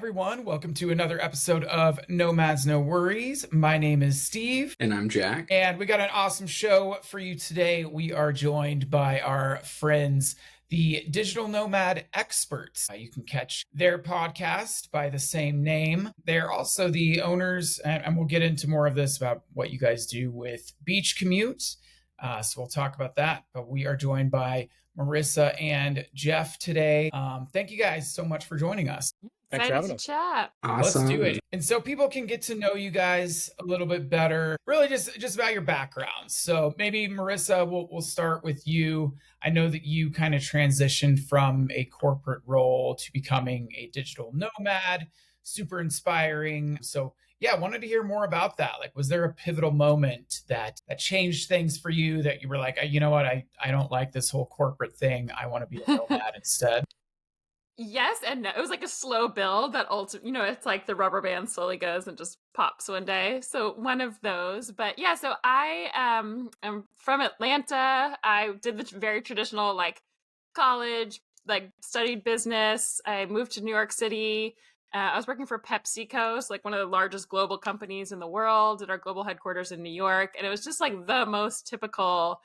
everyone. Welcome to another episode of Nomads No Worries. My name is Steve. And I'm Jack. And we got an awesome show for you today. We are joined by our friends, the Digital Nomad Experts. You can catch their podcast by the same name. They're also the owners, and we'll get into more of this about what you guys do with Beach Commute. So we'll talk about that. But we are joined by Marisa and Jeff today. Thank you guys so much for joining us. Thanks for having us. Chat. Awesome. Let's do it. And so people can get to know you guys a little bit better, really just about your backgrounds. So maybe Marisa, we'll start with you. I know that you kind of transitioned from a corporate role to becoming a digital nomad, super inspiring. So yeah, I wanted to hear more about that. Like, was there a pivotal moment that changed things for you that you were like, you know what, I don't like this whole corporate thing. I want to be a nomad instead. Yes and no. It was like a slow build that ultimately, it's like the rubber band slowly goes and just pops one day. So one of those. But yeah, so I am from Atlanta. I did the very traditional like college, like studied business. I moved to New York City. I was working for PepsiCo, so like one of the largest global companies in the world, at our global headquarters in New York. And it was just like the most typical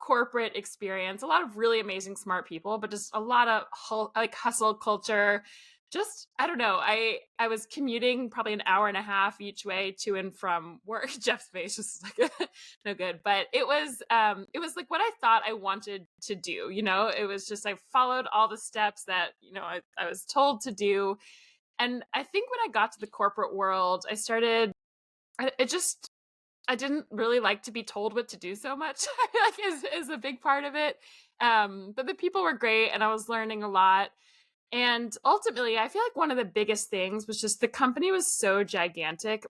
corporate experience. A lot of really amazing, smart people, but just a lot of hustle culture. Just, I don't know. I was commuting probably an hour and a half each way to and from work. Jeff's face just like no good, but it was like what I thought I wanted to do. It was just I followed all the steps that I was told to do, and I think when I got to the corporate world, I didn't really like to be told what to do so much. I feel like is a big part of it. But the people were great, and I was learning a lot. And ultimately, I feel like one of the biggest things was just the company was so gigantic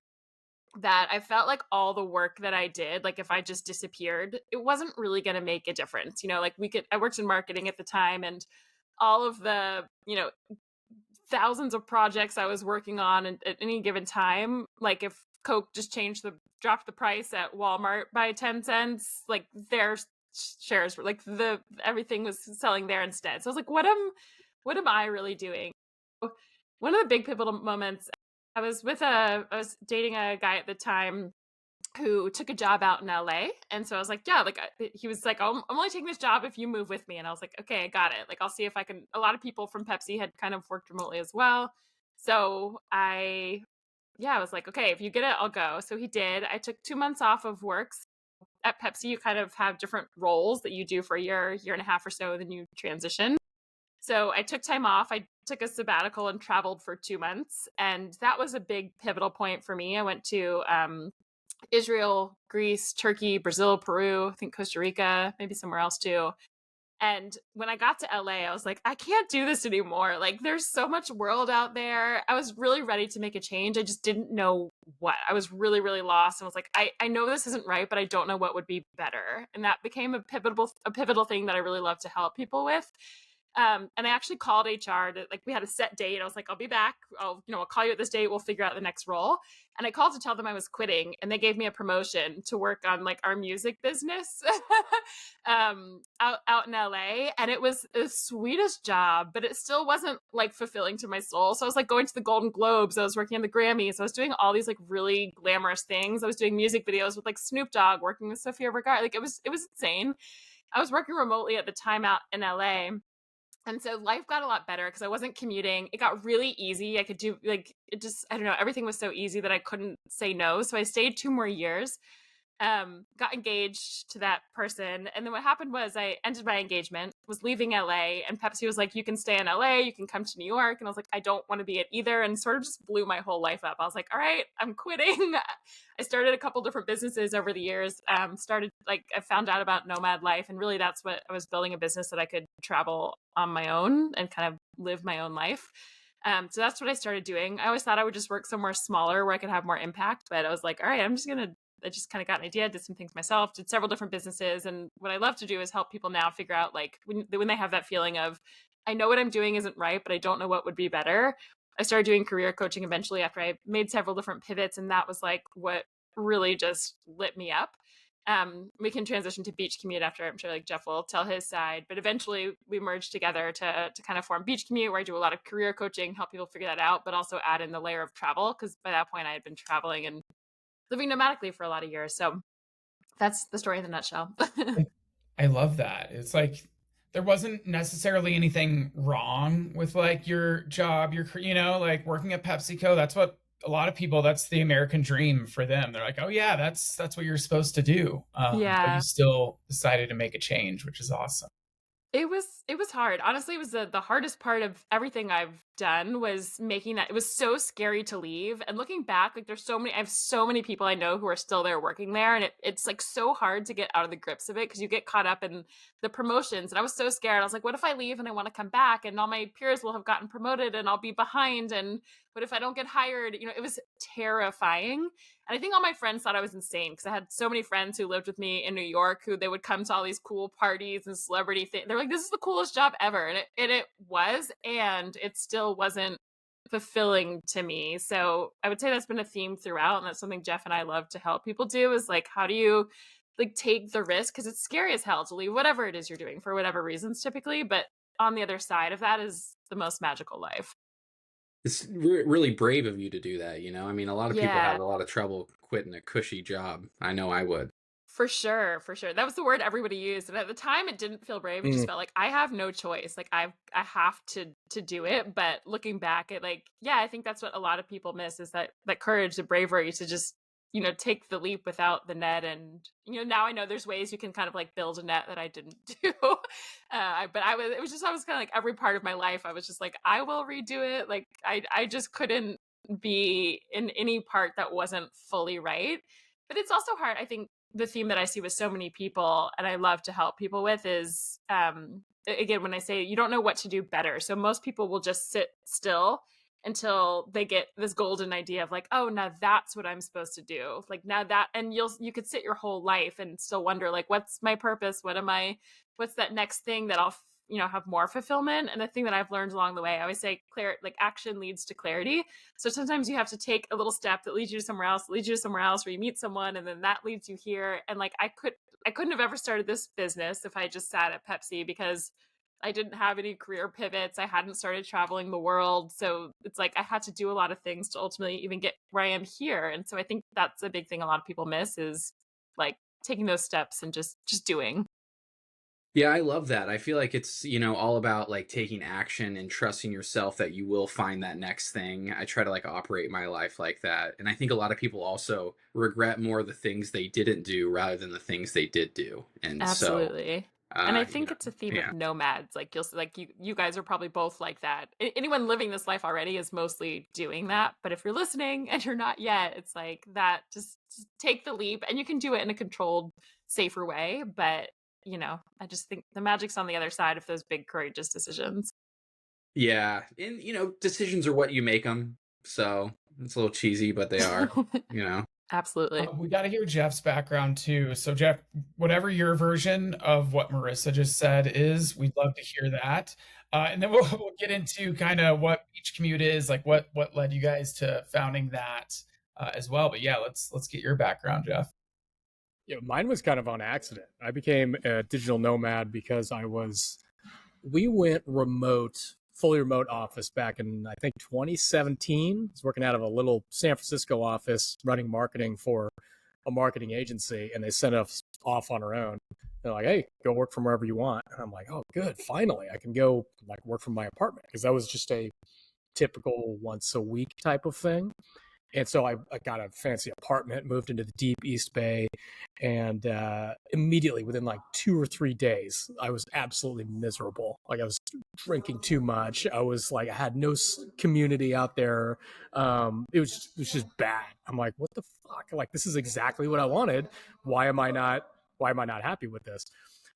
that I felt like all the work that I did, like if I just disappeared, it wasn't really going to make a difference. I worked in marketing at the time, and all of the, thousands of projects I was working on at any given time, like if Coke just dropped the price at Walmart by 10 cents, like their shares were like everything was selling there instead. So I was like, what am I really doing? One of the big pivotal moments, I was dating a guy at the time who took a job out in LA. And so I was like, yeah, he was like, I'm only taking this job if you move with me. And I was like, okay, I got it. Like, I'll see if I can. A lot of people from Pepsi had kind of worked remotely as well. So I was like, okay, if you get it, I'll go. So he did. I took 2 months off of work. At Pepsi, you kind of have different roles that you do for a year and a half or so, then you transition. So I took time off. I took a sabbatical and traveled for 2 months. And that was a big pivotal point for me. I went to Israel, Greece, Turkey, Brazil, Peru, I think Costa Rica, maybe somewhere else too. And when I got to LA, I was like, I can't do this anymore. Like, there's so much world out there. I was really ready to make a change. I just didn't know what. I was really, really lost. And was like, I know this isn't right, but I don't know what would be better. And that became a pivotal thing that I really love to help people with. And I actually called HR we had a set date. I was like, I'll be back. I'll call you at this date. We'll figure out the next role. And I called to tell them I was quitting, and they gave me a promotion to work on like our music business out in LA. And it was the sweetest job, but it still wasn't like fulfilling to my soul. So I was like going to the Golden Globes. I was working on the Grammys. I was doing all these like really glamorous things. I was doing music videos with like Snoop Dogg, working with Sofia Vergara. Like it was insane. I was working remotely at the time out in LA. And so life got a lot better because I wasn't commuting. It got really easy. I could do I don't know, everything was so easy that I couldn't say no. So I stayed 2 more years, got engaged to that person. And then what happened was I ended my engagement, was leaving LA, and Pepsi was like, you can stay in LA, you can come to New York. And I was like, I don't want to be it either. And sort of just blew my whole life up. I was like, all right, I'm quitting. I started a couple different businesses over the years. I found out about nomad life, and really that's what I was building, a business that I could travel on my own and kind of live my own life. So that's what I started doing. I always thought I would just work somewhere smaller where I could have more impact, but I was like, all right, I just kind of got an idea, did some things myself, did several different businesses. And what I love to do is help people now figure out like when they have that feeling of, I know what I'm doing isn't right, but I don't know what would be better. I started doing career coaching eventually after I made several different pivots. And that was like what really just lit me up. We can transition to Beach Commute after. I'm sure like Jeff will tell his side, but eventually we merged together to kind of form Beach Commute, where I do a lot of career coaching, help people figure that out, but also add in the layer of travel, because by that point I had been traveling and living nomadically for a lot of years. So that's the story in the nutshell. I I love that. It's like there wasn't necessarily anything wrong with like your job, like working at PepsiCo. That's what a lot of people, that's the American dream for them. They're like, oh yeah, that's what you're supposed to do. But you Yeah. still decided to make a change, which is awesome. It was hard. Honestly, it was the hardest part of everything I've done, was making that. It was so scary to leave. And looking back, like I have so many people I know who are still there working there. And it's like so hard to get out of the grips of it, because you get caught up in the promotions. And I was so scared. I was like, what if I leave and I want to come back and all my peers will have gotten promoted and I'll be behind? And what if I don't get hired? It was terrifying. And I think all my friends thought I was insane, because I had so many friends who lived with me in New York, who they would come to all these cool parties and celebrity things. They're like, this is the coolest job ever. And it was, and it still wasn't fulfilling to me. So I would say that's been a theme throughout. And that's something Jeff and I love to help people do, is like, how do you like take the risk? Because it's scary as hell to leave whatever it is you're doing for whatever reasons typically. But on the other side of that is the most magical life. It's really brave of you to do that, you know? I mean, a lot of people Yeah. have a lot of trouble quitting a cushy job. I know I would. For sure, for sure. That was the word everybody used, and at the time, it didn't feel brave. It just Mm. felt like I have no choice. Like I have to do it. But looking back, yeah, I think that's what a lot of people miss, is that courage, the bravery to just take the leap without the net. And now I know there's ways you can kind of like build a net that I didn't do. But I was kind of like every part of my life. I was just like, I will redo it. Like I just couldn't be in any part that wasn't fully right. But it's also hard. I think the theme that I see with so many people, and I love to help people with, is again, when I say you don't know what to do better. So most people will just sit still until they get this golden idea of like, oh, now that's what I'm supposed to do. Like now that, and you could sit your whole life and still wonder like, what's my purpose? What's that next thing that I'll have more fulfillment? And the thing that I've learned along the way, I always say like action leads to clarity. So sometimes you have to take a little step that leads you to somewhere else, where you meet someone, and then that leads you here. And like I couldn't have ever started this business if I just sat at Pepsi, because I didn't have any career pivots. I hadn't started traveling the world. So it's like I had to do a lot of things to ultimately even get where I am here. And so I think that's a big thing a lot of people miss, is like taking those steps and just doing. Yeah, I love that. I feel like it's, all about like taking action and trusting yourself that you will find that next thing. I try to like operate my life like that. And I think a lot of people also regret more the things they didn't do rather than the things they did do. And so, Absolutely. And I you think know, it's a theme of yeah. nomads. Like you guys are probably both like that. Anyone living this life already is mostly doing that. But if you're listening and you're not yet, it's like that. Just take the leap, and you can do it in a controlled, safer way. But I just think the magic's on the other side of those big, courageous decisions. Yeah. And, decisions are what you make them. So it's a little cheesy, but they are, you know. Absolutely. We got to hear Jeff's background too. So, Jeff, whatever your version of what Marissa just said is, we'd love to hear that. And then we'll get into kind of what Beach Commute is, like what led you guys to founding that as well. But yeah, let's get your background, Jeff. Yeah, mine was kind of on accident. I became a digital nomad because we went remote, fully remote office back in, I think, 2017. I was working out of a little San Francisco office running marketing for a marketing agency, and they sent us off on our own. They're like, hey, go work from wherever you want. And I'm like, oh, good. Finally, I can go like work from my apartment, because that was just a typical once a week type of thing. And so I got a fancy apartment, moved into the deep East Bay, and immediately within like 2 or 3 days, I was absolutely miserable. Like I was drinking too much. I had no community out there. It was just bad. I'm like, what the fuck? Like this is exactly what I wanted. Why am I not happy with this?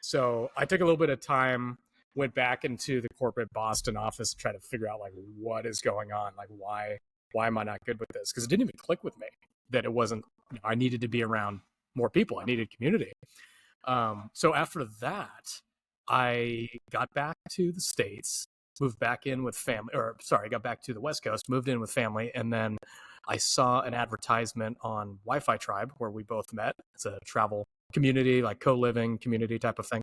So I took a little bit of time, went back into the corporate Boston office to try to figure out like what is going on, like why am I not good with this? Because it didn't even click with me that it wasn't, I needed to be around more people. I needed community. So after that, I got back to the States, moved back in with family, or sorry, I got back to the West Coast, moved in with family. And then I saw an advertisement on Wi-Fi Tribe, where we both met. It's a travel community, like co-living community type of thing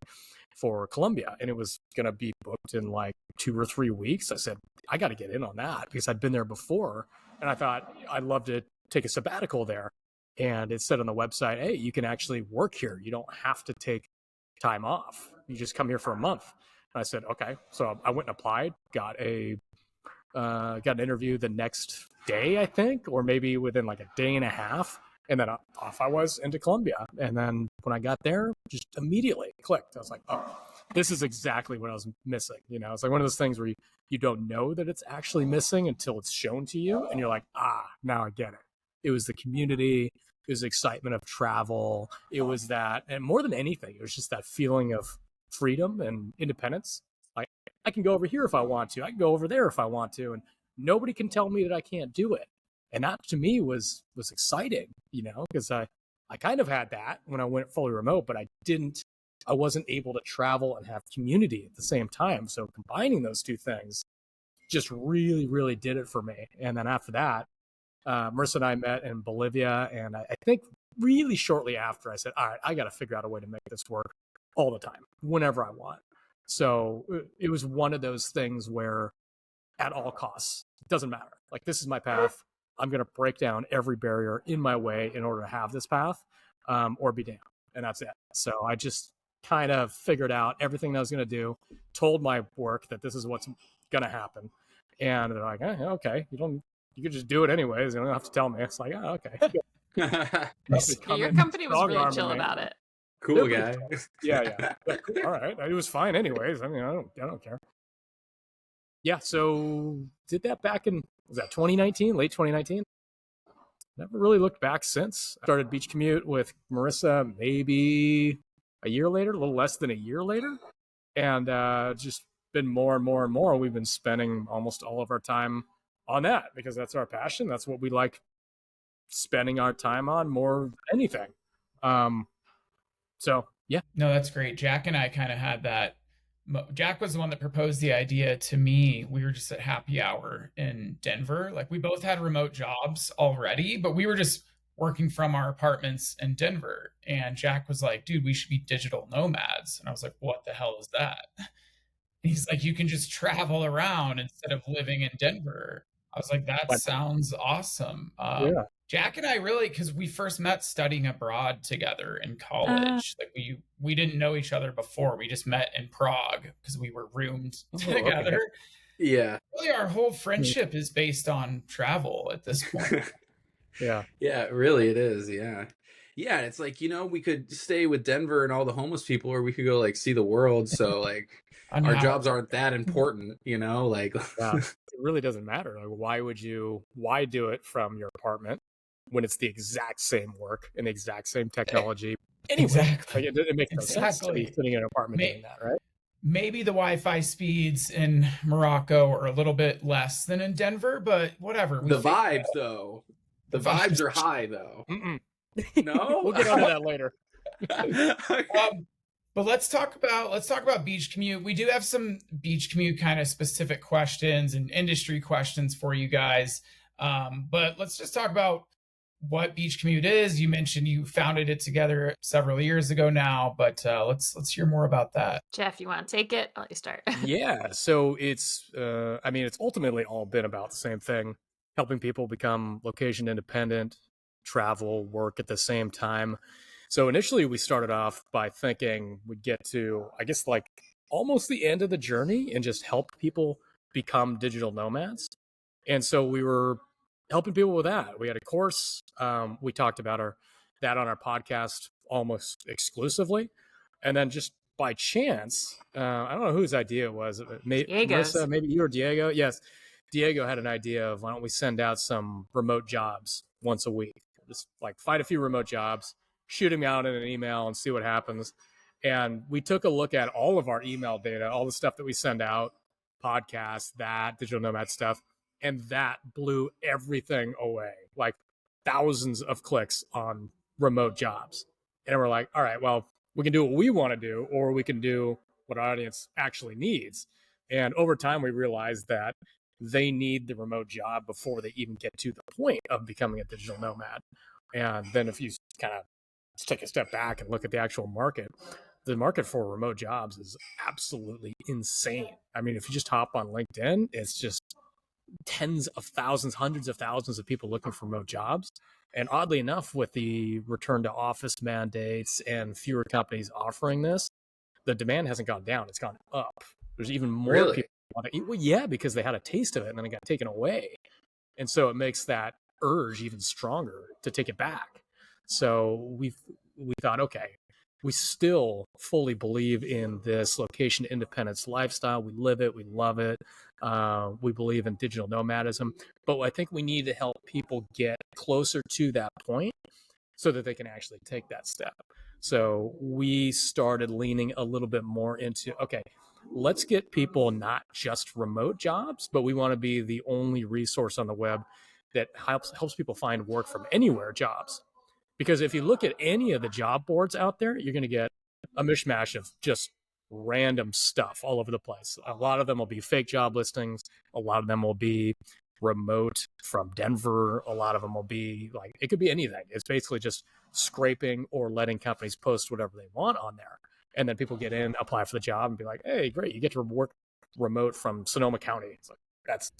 for Colombia. And it was going to be booked in like 2 or 3 weeks. I said, I got to get in on that because I'd been there before. And I thought I'd love to take a sabbatical there. And it said on the website, hey, you can actually work here. You don't have to take time off. You just come here for a month. And I said, okay. So I went and applied, got an interview the next day, I think, or maybe within like a day and a half. And then off I was into Colombia. And then when I got there, just immediately clicked. I was like, oh, this is exactly what I was missing. You know, it's like one of those things where you don't know that it's actually missing until it's shown to you. And you're like, now I get it. It was the community. It was the excitement of travel. It was that, and more than anything, it was just that feeling of freedom and independence. Like, I can go over here if I want to. I can go over there if I want to. And nobody can tell me that I can't do it. And that to me was exciting, you know, because I kind of had that when I went fully remote, but I wasn't able to travel and have community at the same time. So combining those two things just really, really did it for me. And then after that, Marissa and I met in Bolivia. And I think really shortly after I said, all right, I got to figure out a way to make this work all the time, whenever I want. So it was one of those things where at all costs, it doesn't matter. Like, this is my path. I'm going to break down every barrier in my way in order to have this path, or be damned. And that's it. So I just kind of figured out everything that I was going to do, told my work that this is what's going to happen. And they're like, okay, you could just do it anyways. You don't have to tell me. It's like, oh, okay. Yeah, your company was really chill about it. Cool guy. Yeah. All right. It was fine anyways. I mean, I don't care. Yeah. So did that back in, was that 2019, late 2019? Never really looked back since. I started Beach Commute with Marissa maybe a year later, a little less than a year later. And just been more and more and more. We've been spending almost all of our time on that because that's our passion. That's what we like spending our time on more than anything. So, yeah. No, that's great. Jack and I kind of had that. Jack was the one that proposed the idea to me. We were just at happy hour in Denver. Like, we both had remote jobs already, but we were just working from our apartments in Denver. And Jack was like, dude, we should be digital nomads. And I was like, what the hell is that? And he's like, you can just travel around instead of living in Denver. I was like, that sounds awesome. Yeah. Jack and I really, because we first met studying abroad together in college. Like, we didn't know each other before. We just met in Prague because we were roomed together. Okay. Yeah. Really, our whole friendship is based on travel at this point. Yeah. Yeah, really it is. Yeah. Yeah, it's like, you know, we could stay with Denver and all the homeless people, or we could go like see the world. So like our jobs aren't that important, you know, like yeah, it really doesn't matter. Like, why do it from your apartment when it's the exact same work and the exact same technology? Anyway, exactly. Like, it makes no sense to be sitting in an apartment doing that, right? Maybe the Wi-Fi speeds in Morocco are a little bit less than in Denver, but whatever. The vibes, though. The vibes are high, though. No, we'll get onto that later. But let's talk about Beach Commute. We do have some Beach Commute kind of specific questions and industry questions for you guys. But let's just talk about what Beach Commute is. You mentioned you founded it together several years ago now, but let's hear more about that. Jeff, you want to take it? I'll let you start. Yeah. So it's ultimately all been about the same thing, helping people become location independent, travel, work at the same time. So initially we started off by thinking we'd get to, I guess, like almost the end of the journey and just help people become digital nomads. And so we were helping people with that. We had a course. We talked about that on our podcast almost exclusively. And then just by chance, I don't know whose idea it was. Marissa, maybe you or Diego. Yes. Diego had an idea of, why don't we send out some remote jobs once a week? Just like find a few remote jobs, shoot them out in an email and see what happens. And we took a look at all of our email data, all the stuff that we send out, podcasts, that digital nomad stuff. And that blew everything away, like thousands of clicks on remote jobs. And we're like, all right, well, we can do what we want to do, or we can do what our audience actually needs. And over time, we realized that they need the remote job before they even get to the point of becoming a digital nomad. And then if you kind of let's take a step back and look at the actual market. The market for remote jobs is absolutely insane. I mean, if you just hop on LinkedIn, it's just tens of thousands, hundreds of thousands of people looking for remote jobs. And oddly enough, with the return to office mandates and fewer companies offering this, the demand hasn't gone down, it's gone up. There's even more Really? people want to eat. Well, yeah, because they had a taste of it and then it got taken away. And so it makes that urge even stronger to take it back. So we thought, okay, we still fully believe in this location independence lifestyle. We live it, we love it. We believe in digital nomadism, but I think we need to help people get closer to that point so that they can actually take that step. So we started leaning a little bit more into, okay, let's get people not just remote jobs, but we want to be the only resource on the web that helps people find work from anywhere jobs. Because if you look at any of the job boards out there, you're going to get a mishmash of just random stuff all over the place. A lot of them will be fake job listings. A lot of them will be remote from Denver. A lot of them will be like, it could be anything. It's basically just scraping or letting companies post whatever they want on there. And then people get in, apply for the job and be like, hey, great, you get to work remote from Sonoma County. It's like, that's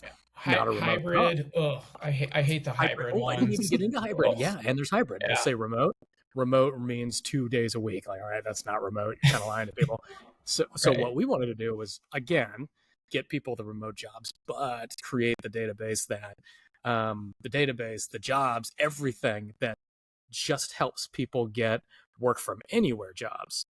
not a remote hybrid. job. I hate the hybrid Oh, I didn't even ones. get into hybrid. Ugh. Yeah, and there's hybrid. They'll Yeah. say remote. Remote means 2 days a week. Like, all right, that's not remote. You're kind of lying to people. So Right. what we wanted to do was, again, get people the remote jobs, but create the database that, the jobs, everything that just helps people get work from anywhere jobs.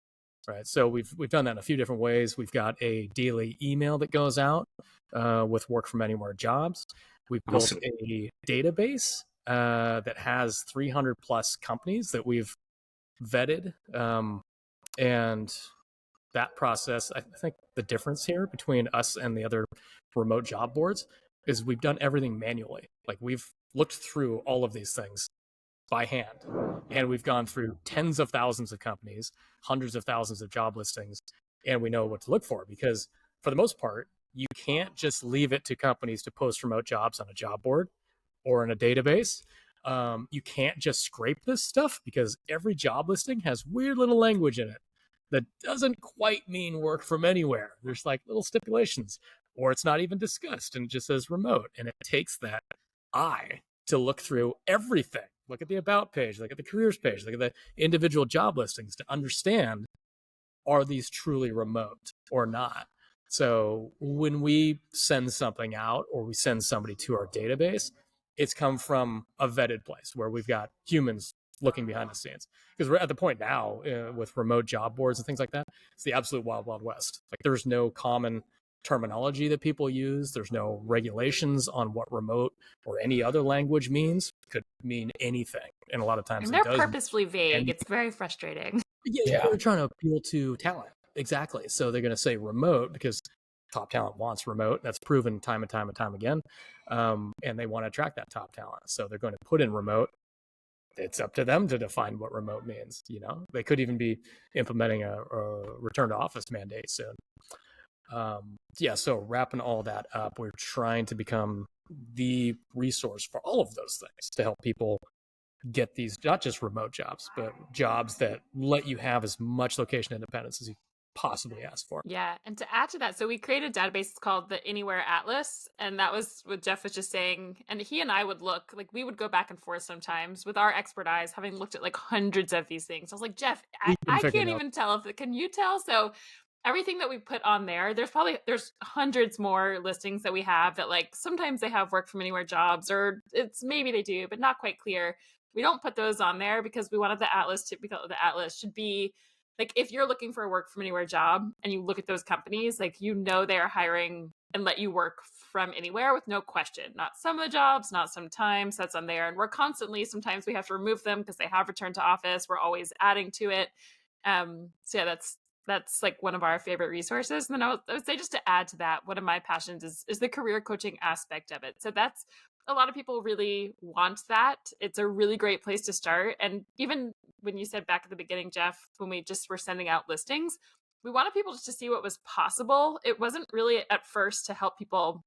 Right. So we've done that in a few different ways. We've got a daily email that goes out with work from anywhere jobs. We've built Awesome. a database that has 300 plus companies that we've vetted. And that process, I think the difference here between us and the other remote job boards is we've done everything manually. Like we've looked through all of these things by hand. And we've gone through tens of thousands of companies, hundreds of thousands of job listings, and we know what to look for because for the most part, you can't just leave it to companies to post remote jobs on a job board or in a database. You can't just scrape this stuff because every job listing has weird little language in it that doesn't quite mean work from anywhere. There's like little stipulations, or it's not even discussed and it just says remote. And it takes that eye to look through everything. Look at the about page, look at the careers page, look at the individual job listings to understand, are these truly remote or not? So when we send something out or we send somebody to our database, it's come from a vetted place where we've got humans looking behind the scenes. Because we're at the point now with remote job boards and things like that, it's the absolute wild, wild west. Like there's no common terminology that people use. There's no regulations on what remote or any other language means. It could mean anything. And a lot of times And it they're does. purposefully vague. It's very frustrating. Yeah, they're trying to appeal to talent. Exactly. So they're going to say remote because top talent wants remote. That's proven time and time and time again. And they want to attract that top talent. So they're going to put in remote. It's up to them to define what remote means. You know, they could even be implementing a return to office mandate soon. So wrapping all that up, we're trying to become the resource for all of those things to help people get these, not just remote jobs, but jobs that let you have as much location independence as you possibly ask for. Yeah. And to add to that, so we created a database called the Anywhere Atlas. And that was what Jeff was just saying. And he and I would look, like we would go back and forth sometimes with our expert eyes, having looked at like hundreds of these things. I was like, Jeff, I can't even tell if, can you tell? So everything that we put on there, there's hundreds more listings that we have that like sometimes they have work from anywhere jobs, or it's maybe they do, but not quite clear. We don't put those on there because we wanted the atlas should be like, if you're looking for a work from anywhere job and you look at those companies, like, you know, they're hiring and let you work from anywhere with no question. Not some of the jobs, not sometimes. That's on there. And we're constantly, sometimes we have to remove them because they have returned to office. We're always adding to it. So yeah, that's like one of our favorite resources. And then I would say, just to add to that, one of my passions is the career coaching aspect of it. So that's, a lot of people really want that. It's a really great place to start. And even when you said back at the beginning, Jeff, when we just were sending out listings, we wanted people just to see what was possible. It wasn't really at first to help people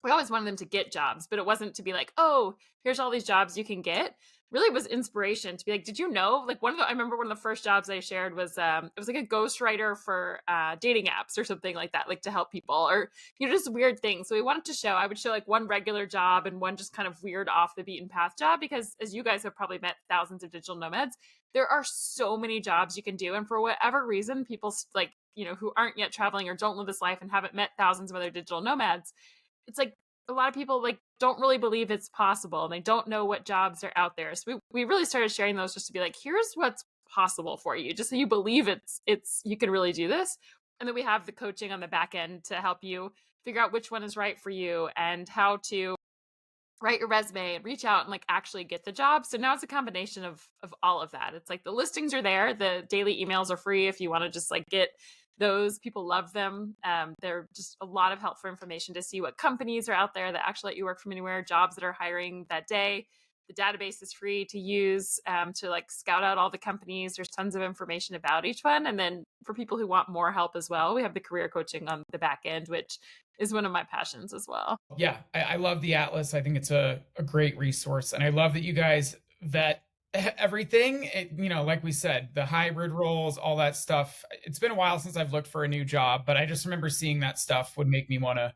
we always wanted them to get jobs, but it wasn't to be like, oh, here's all these jobs you can get. Really was inspiration to be like, did you know? Like I remember one of the first jobs I shared was it was like a ghostwriter for dating apps or something like that, like to help people or just weird things. So we wanted to show, I would show like one regular job and one just kind of weird off the beaten path job, because as you guys have probably met thousands of digital nomads, there are so many jobs you can do. And for whatever reason, people like, who aren't yet traveling or don't live this life and haven't met thousands of other digital nomads, it's like a lot of people like don't really believe it's possible and they don't know what jobs are out there. So we really started sharing those just to be like, here's what's possible for you, just so you believe it's you can really do this. And then we have the coaching on the back end to help you figure out which one is right for you and how to write your resume and reach out and like actually get the job. So now it's a combination of all of that. It's like the listings are there, the daily emails are free if you want to just like get those. People love them. They're just a lot of helpful information to see what companies are out there that actually let you work from anywhere, jobs that are hiring that day. The database is free to use to like scout out all the companies. There's tons of information about each one. And then for people who want more help as well, we have the career coaching on the back end, which is one of my passions as well. Yeah, I love the Atlas. I think it's a great resource. And I love that you guys vet everything. Like we said, the hybrid roles, all that stuff. It's been a while since I've looked for a new job, but I just remember seeing that stuff would make me want to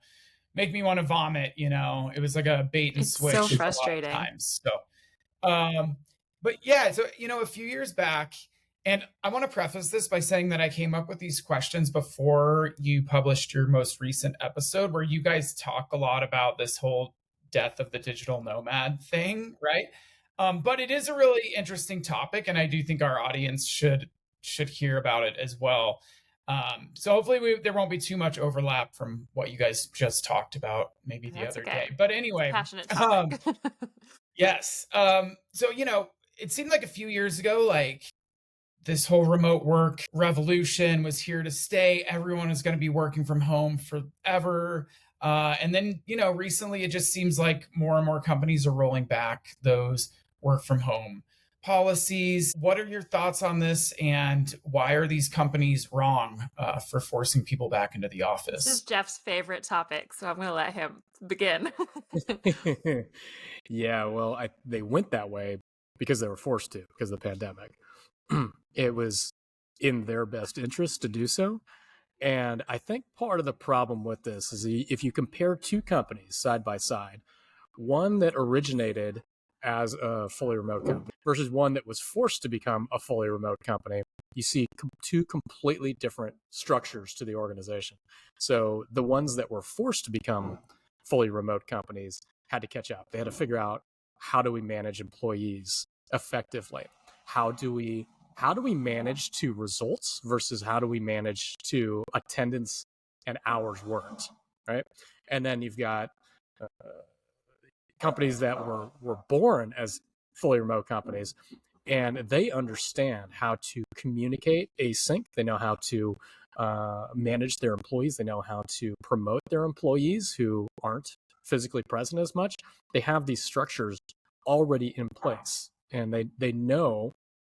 vomit. It was like a bait and It's switch so a lot of frustrating. times. So, but yeah, so a few years back, and I want to preface this by saying that I came up with these questions before you published your most recent episode, where you guys talk a lot about this whole death of the digital nomad thing, right? But it is a really interesting topic, and I do think our audience should hear about it as well. So hopefully there won't be too much overlap from what you guys just talked about maybe the other day. But anyway, passionate topic. Yes. So it seemed like a few years ago, like this whole remote work revolution was here to stay. Everyone is going to be working from home forever. And then, recently it just seems like more and more companies are rolling back those work from home policies. What are your thoughts on this? And why are these companies wrong for forcing people back into the office? This is Jeff's favorite topic, so I'm going to let him begin. Yeah, well, they went that way because they were forced to, because of the pandemic. It was in their best interest to do so. And I think part of the problem with this is if you compare two companies side by side, one that originated as a fully remote company versus one that was forced to become a fully remote company, you see two completely different structures to the organization. So the ones that were forced to become fully remote companies had to catch up. They had to figure out, how do we manage employees effectively? How do we manage to results versus how do we manage to attendance and hours worked, right? And then you've got companies that were born as fully remote companies, and they understand how to communicate async. They know how to manage their employees. They know how to promote their employees who aren't physically present as much. They have these structures already in place, and they know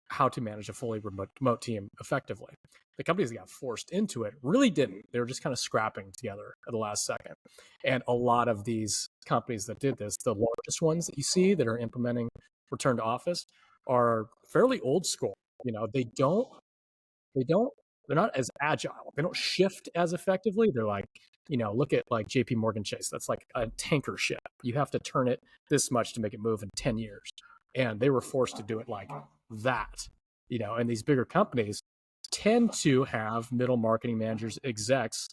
how to manage a fully remote team effectively. The companies that got forced into it really didn't. They were just kind of scrapping together at the last second. And a lot of these companies that did this, the largest ones that you see that are implementing return to office, are fairly old school. They're not as agile. They don't shift as effectively. They're like, look at like JP Morgan Chase. That's like a tanker ship. You have to turn it this much to make it move in 10 years. And they were forced to do it like that, and these bigger companies tend to have middle marketing managers, execs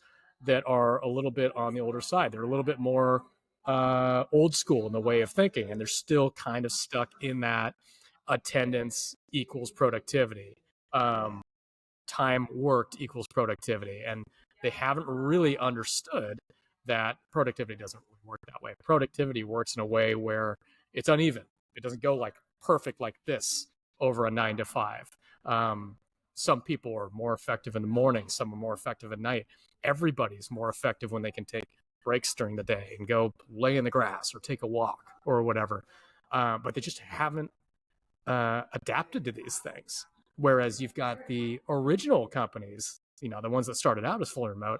that are a little bit on the older side. They're a little bit more old school in the way of thinking, and they're still kind of stuck in that attendance equals productivity, time worked equals productivity. And they haven't really understood that productivity doesn't really work that way. Productivity works in a way where it's uneven. It doesn't go like perfect like this over a 9 to 5. Some people are more effective in the morning. Some are more effective at night. Everybody's more effective when they can take breaks during the day and go lay in the grass or take a walk or whatever. But they just haven't adapted to these things. Whereas you've got the original companies, the ones that started out as fully remote,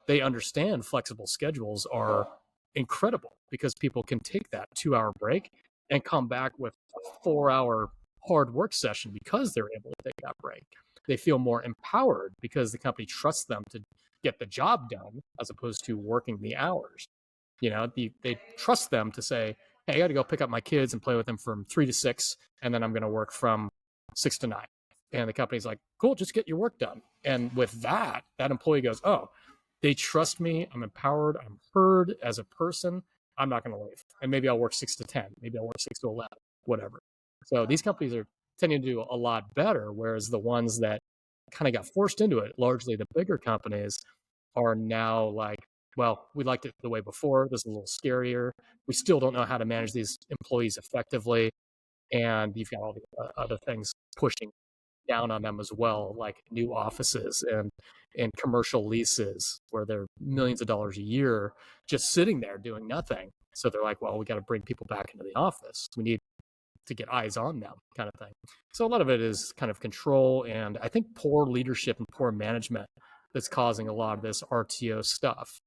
they understand flexible schedules are incredible because people can take that 2-hour break and come back with a 4-hour hard work session because they're able to take that break. They feel more empowered because the company trusts them to get the job done as opposed to working the hours. They trust them to say, hey, I got to go pick up my kids and play with them from 3 to 6, and then I'm going to work from 6 to 9. And the company's like, cool, just get your work done. And with that employee goes, oh, they trust me. I'm empowered. I'm heard as a person. I'm not going to leave. And maybe I'll work 6 to 10. Maybe I'll work 6 to 11, whatever. So these companies are tending to do a lot better, whereas the ones that kind of got forced into it, largely the bigger companies, are now like, well, we liked it the way before. This is a little scarier. We still don't know how to manage these employees effectively. And you've got all the other things pushing down on them as well, like new offices and commercial leases where they're millions of dollars a year just sitting there doing nothing. So they're like, well, we got to bring people back into the office. We need to get eyes on them, kind of thing. So a lot of it is kind of control, and I think poor leadership and poor management that's causing a lot of this RTO stuff.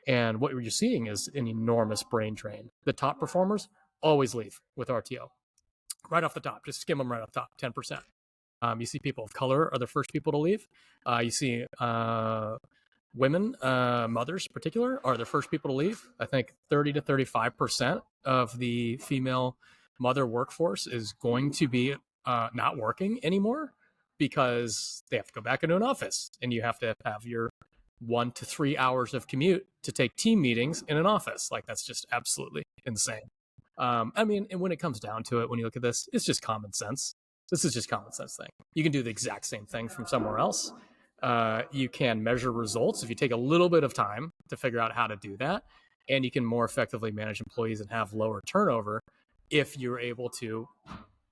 And what you're seeing is an enormous brain drain. The top performers always leave with RTO right off the top. Just skim them right off the top, 10%. You see people of color are the first people to leave. You see women, mothers in particular, are the first people to leave. I think 30 to 35% of the female mother workforce is going to be not working anymore because they have to go back into an office, and you have to have your 1 to 3 hours of commute to take team meetings in an office. Like, that's just absolutely insane. I mean, and when it comes down to it, when you look at this, it's just common sense. This is just common sense thing. You can do the exact same thing from somewhere else. You can measure results if you take a little bit of time to figure out how to do that, and you can more effectively manage employees and have lower turnover if you're able to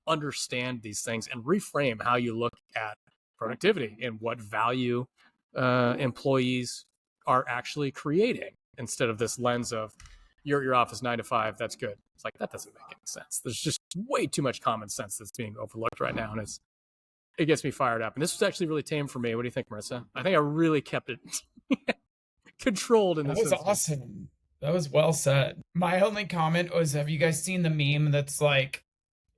understand these things and reframe how you look at productivity and what value employees are actually creating, instead of this lens of you're at your office 9 to 5, that's good. It's like, that doesn't make any sense. There's just way too much common sense that's being overlooked right now, and it gets me fired up. And this was actually really tame for me. What do you think, Marissa? I think I really kept it controlled in this That was instance. awesome. That was well said. My only comment was, have you guys seen the meme that's like,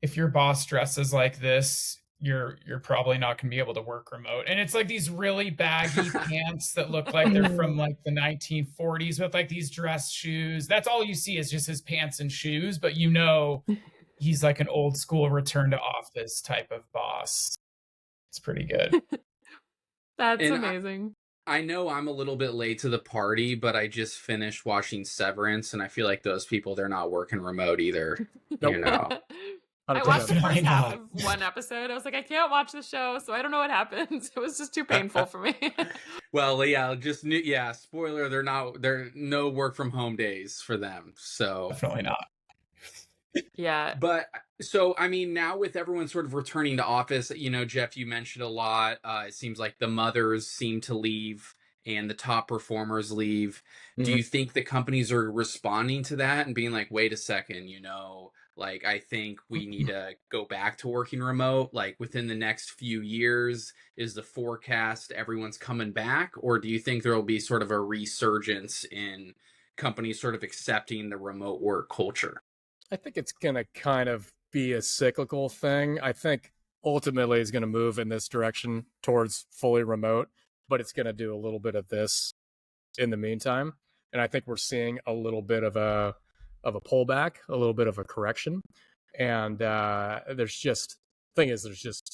if your boss dresses like this, you're probably not going to be able to work remote? And it's like these really baggy pants that look like they're from like the 1940s with like these dress shoes. That's all you see is just his pants and shoes, but he's like an old school return to office type of boss. It's pretty good. That's And amazing. I know I'm a little bit late to the party, but I just finished watching Severance, and I feel like those people, they're not working remote either. Nope. You know. I watched the Definitely first half not. of one episode. I was like, I can't watch the show, so I don't know what happens. It was just too painful for me. Well, yeah, spoiler, they're no work from home days for them. So Definitely not. Yeah. But so, I mean, now with everyone sort of returning to office, Jeff, you mentioned a lot. It seems like the mothers seem to leave and the top performers leave. Do you think the companies are responding to that and being like, wait a second, like, I think we need to go back to working remote, like within the next few years? Is the forecast everyone's coming back? Or do you think there will be sort of a resurgence in companies sort of accepting the remote work culture? I think it's going to kind of be a cyclical thing. I think ultimately it's going to move in this direction towards fully remote, but it's going to do a little bit of this in the meantime. And I think we're seeing a little bit of a pullback, a little bit of a correction. And there's just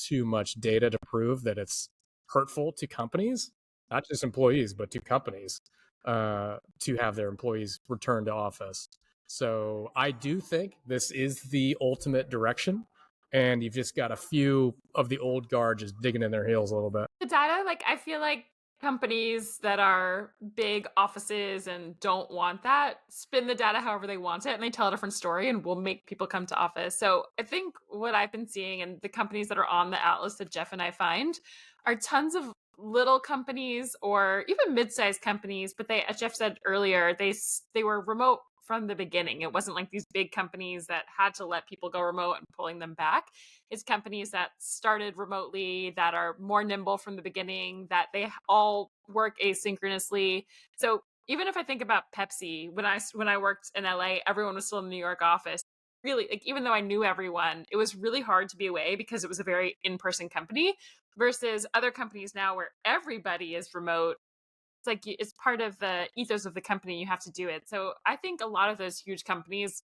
too much data to prove that it's hurtful to companies, not just employees, but to companies, to have their employees return to office. So I do think this is the ultimate direction, and you've just got a few of the old guard just digging in their heels a little bit. The data, like, I feel like companies that are big offices and don't want that spin the data however they want it, and they tell a different story and will make people come to office. So I think what I've been seeing, and the companies that are on the atlas that Jeff and I find, are tons of little companies or even mid-sized companies, but they, as Jeff said earlier, they were remote from the beginning. It wasn't like these big companies that had to let people go remote and pulling them back. It's companies that started remotely, that are more nimble from the beginning, that they all work asynchronously. So even if I think about Pepsi, when I worked in LA, everyone was still in the New York office. Really, like even though I knew everyone, it was really hard to be away because it was a very in-person company versus other companies now where everybody is remote. It's like it's part of the ethos of the company. You have to do it. So I think a lot of those huge companies,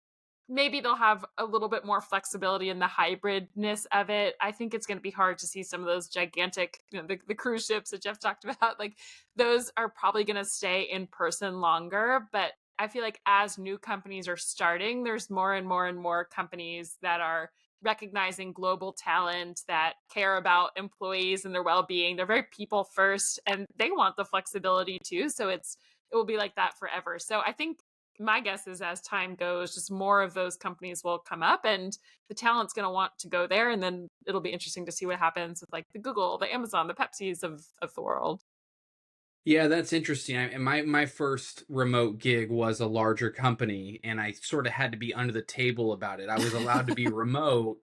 maybe they'll have a little bit more flexibility in the hybridness of it. I think it's going to be hard to see some of those gigantic, the cruise ships that Jeff talked about. Like those are probably going to stay in person longer. But I feel like as new companies are starting, there's more and more and more companies that are recognizing global talent that care about employees and their well-being. They're very people first and they want the flexibility too. So it will be like that forever. So I think my guess is as time goes, just more of those companies will come up and the talent's going to want to go there. And then it'll be interesting to see what happens with like the Google, the Amazon, the Pepsis of the world. Yeah, that's interesting. And my first remote gig was a larger company, and I sort of had to be under the table about it. I was allowed to be remote,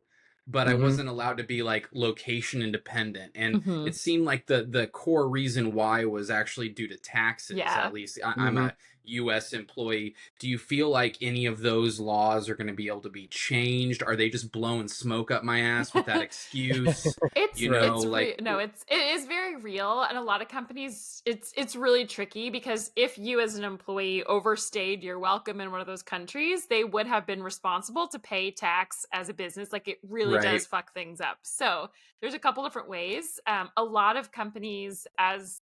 but I Hmm. wasn't allowed to be like location independent. And Hmm. it seemed like the core reason why was actually due to taxes. Yeah. At least I'm Hmm. a U.S. employee. Do you feel like any of those laws are going to be able to be changed? Are they just blowing smoke up my ass with that excuse? You Right. know, like No, it is very real, and a lot of companies it's really tricky because if you as an employee overstayed your welcome in one of those countries, they would have been responsible to pay tax as a business. Like it really right. does fuck things up. So there's a couple different ways. A lot of companies, as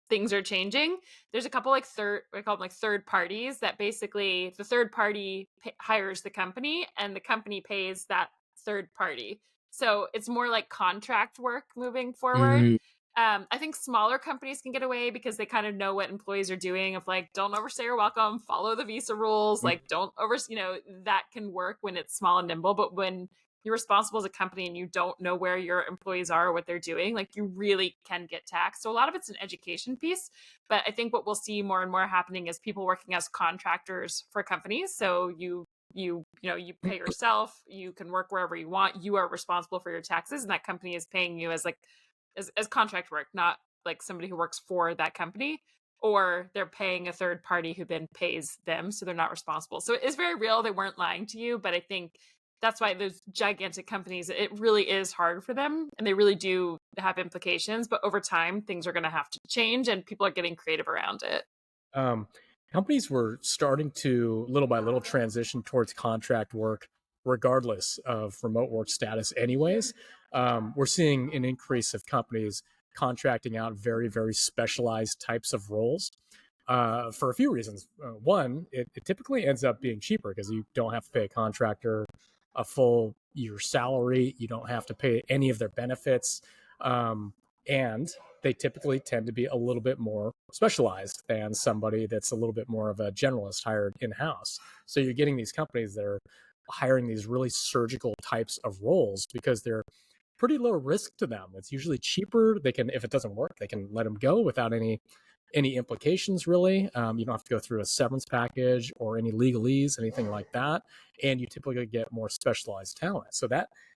things are changing, there's a couple like we call them like third parties that basically the third party hires the company and the company pays that third party. So it's more like contract work moving forward. Mhm. I think smaller companies can get away because they kind of know what employees are doing of like, don't overstay your welcome, follow the visa rules, like don't that can work when it's small and nimble. But when you're responsible as a company and you don't know where your employees are or what they're doing, like you really can get taxed. So a lot of it's an education piece. But I think what we'll see more and more happening is people working as contractors for companies. So you pay yourself, you can work wherever you want, you are responsible for your taxes, and that company is paying you as like as contract work, not like somebody who works for that company, or they're paying a third party who then pays them, so they're not responsible. So it is very real. They weren't lying to you, but I think that's why those gigantic companies, it really is hard for them and they really do have implications. But over time, things are going to have to change and people are getting creative around it. um, Companies were starting to little by little transition towards contract work regardless of remote work status anyways. We're seeing an increase of companies contracting out very, very specialized types of roles for a few reasons. One, it typically ends up being cheaper because you don't have to pay a contractor a full year salary. You don't have to pay any of their benefits. And they typically tend to be a little bit more specialized than somebody that's a little bit more of a generalist hired in house. So you're getting these companies that are hiring these really surgical types of roles because they're pretty low risk to them. It's usually cheaper. They can, if it doesn't work, they can let them go without any implications really. You don't have to go through a severance package or any legalese, anything like that, and you typically get more specialized talent. So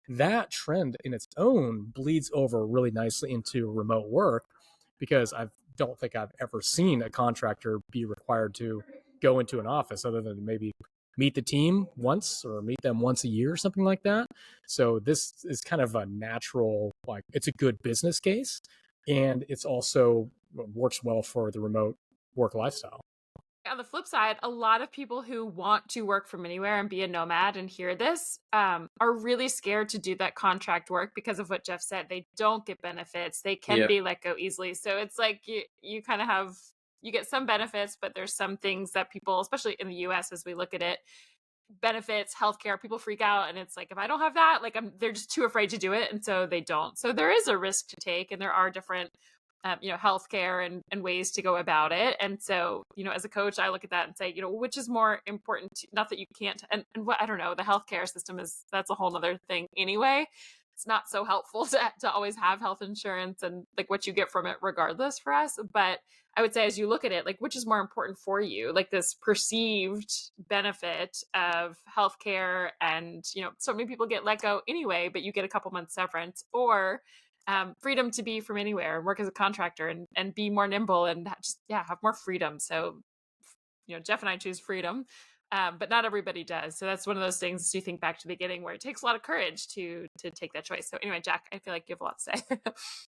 that trend in its own bleeds over really nicely into remote work because I don't think I've ever seen a contractor be required to go into an office other than maybe meet the team once or meet them once a year or something like that. So this is kind of a natural, like it's a good business case and it's also works well for the remote work lifestyle. On the flip side, a lot of people who want to work from anywhere and be a nomad and hear this are really scared to do that contract work because of what Jeff said. They don't get benefits. They can Yeah. be let go easily. So it's like you kind of have, you get some benefits, but there's some things that people, especially in the US, as we look at it, benefits, healthcare, people freak out. And it's like, if I don't have that, like they're just too afraid to do it. And so they don't. So there is a risk to take and there are different healthcare and ways to go about it. And so, as a coach, I look at that and say, which is more important not that you can't, and what, I don't know, the healthcare system that's a whole nother thing anyway. It's not so helpful to always have health insurance and like what you get from it regardless for us. But I would say, as you look at it, like, which is more important for you, like this perceived benefit of healthcare and, so many people get let go anyway, but you get a couple months severance, or freedom to be from anywhere and work as a contractor and be more nimble and just, have more freedom. So Jeff and I choose freedom, but not everybody does. So that's one of those things you think back to the beginning where it takes a lot of courage to take that choice. So anyway, Jack, I feel like you have a lot to say.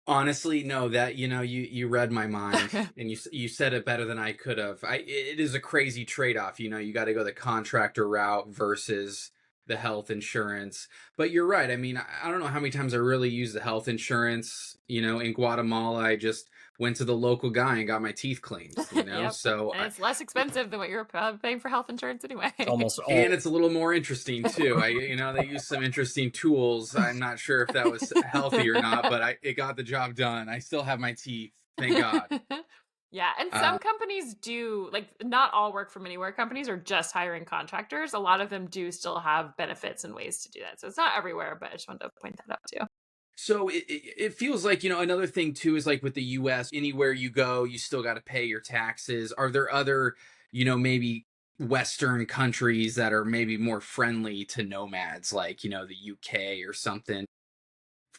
Honestly, no, that you read my mind, and you said it better than I could have. It is a crazy trade-off. You got to go the contractor route versus the health insurance. But you're right. I mean, I don't know how many times I really use the health insurance. In Guatemala, I just went to the local guy and got my teeth cleaned. Yep. So And it's less expensive than what you're paying for health insurance anyway. Almost all. and it's a little more interesting too. They use some interesting tools. I'm not sure if that was healthy or not, but it got the job done. I still have my teeth, thank God. Yeah, and some companies do, like, not all work from anywhere companies are just hiring contractors. A lot of them do still have benefits and ways to do that. So it's not everywhere, but I just wanted to point that out too. So it feels like, another thing too is like with the US, anywhere you go, you still got to pay your taxes. Are there other, maybe Western countries that are maybe more friendly to nomads, like, the UK or something?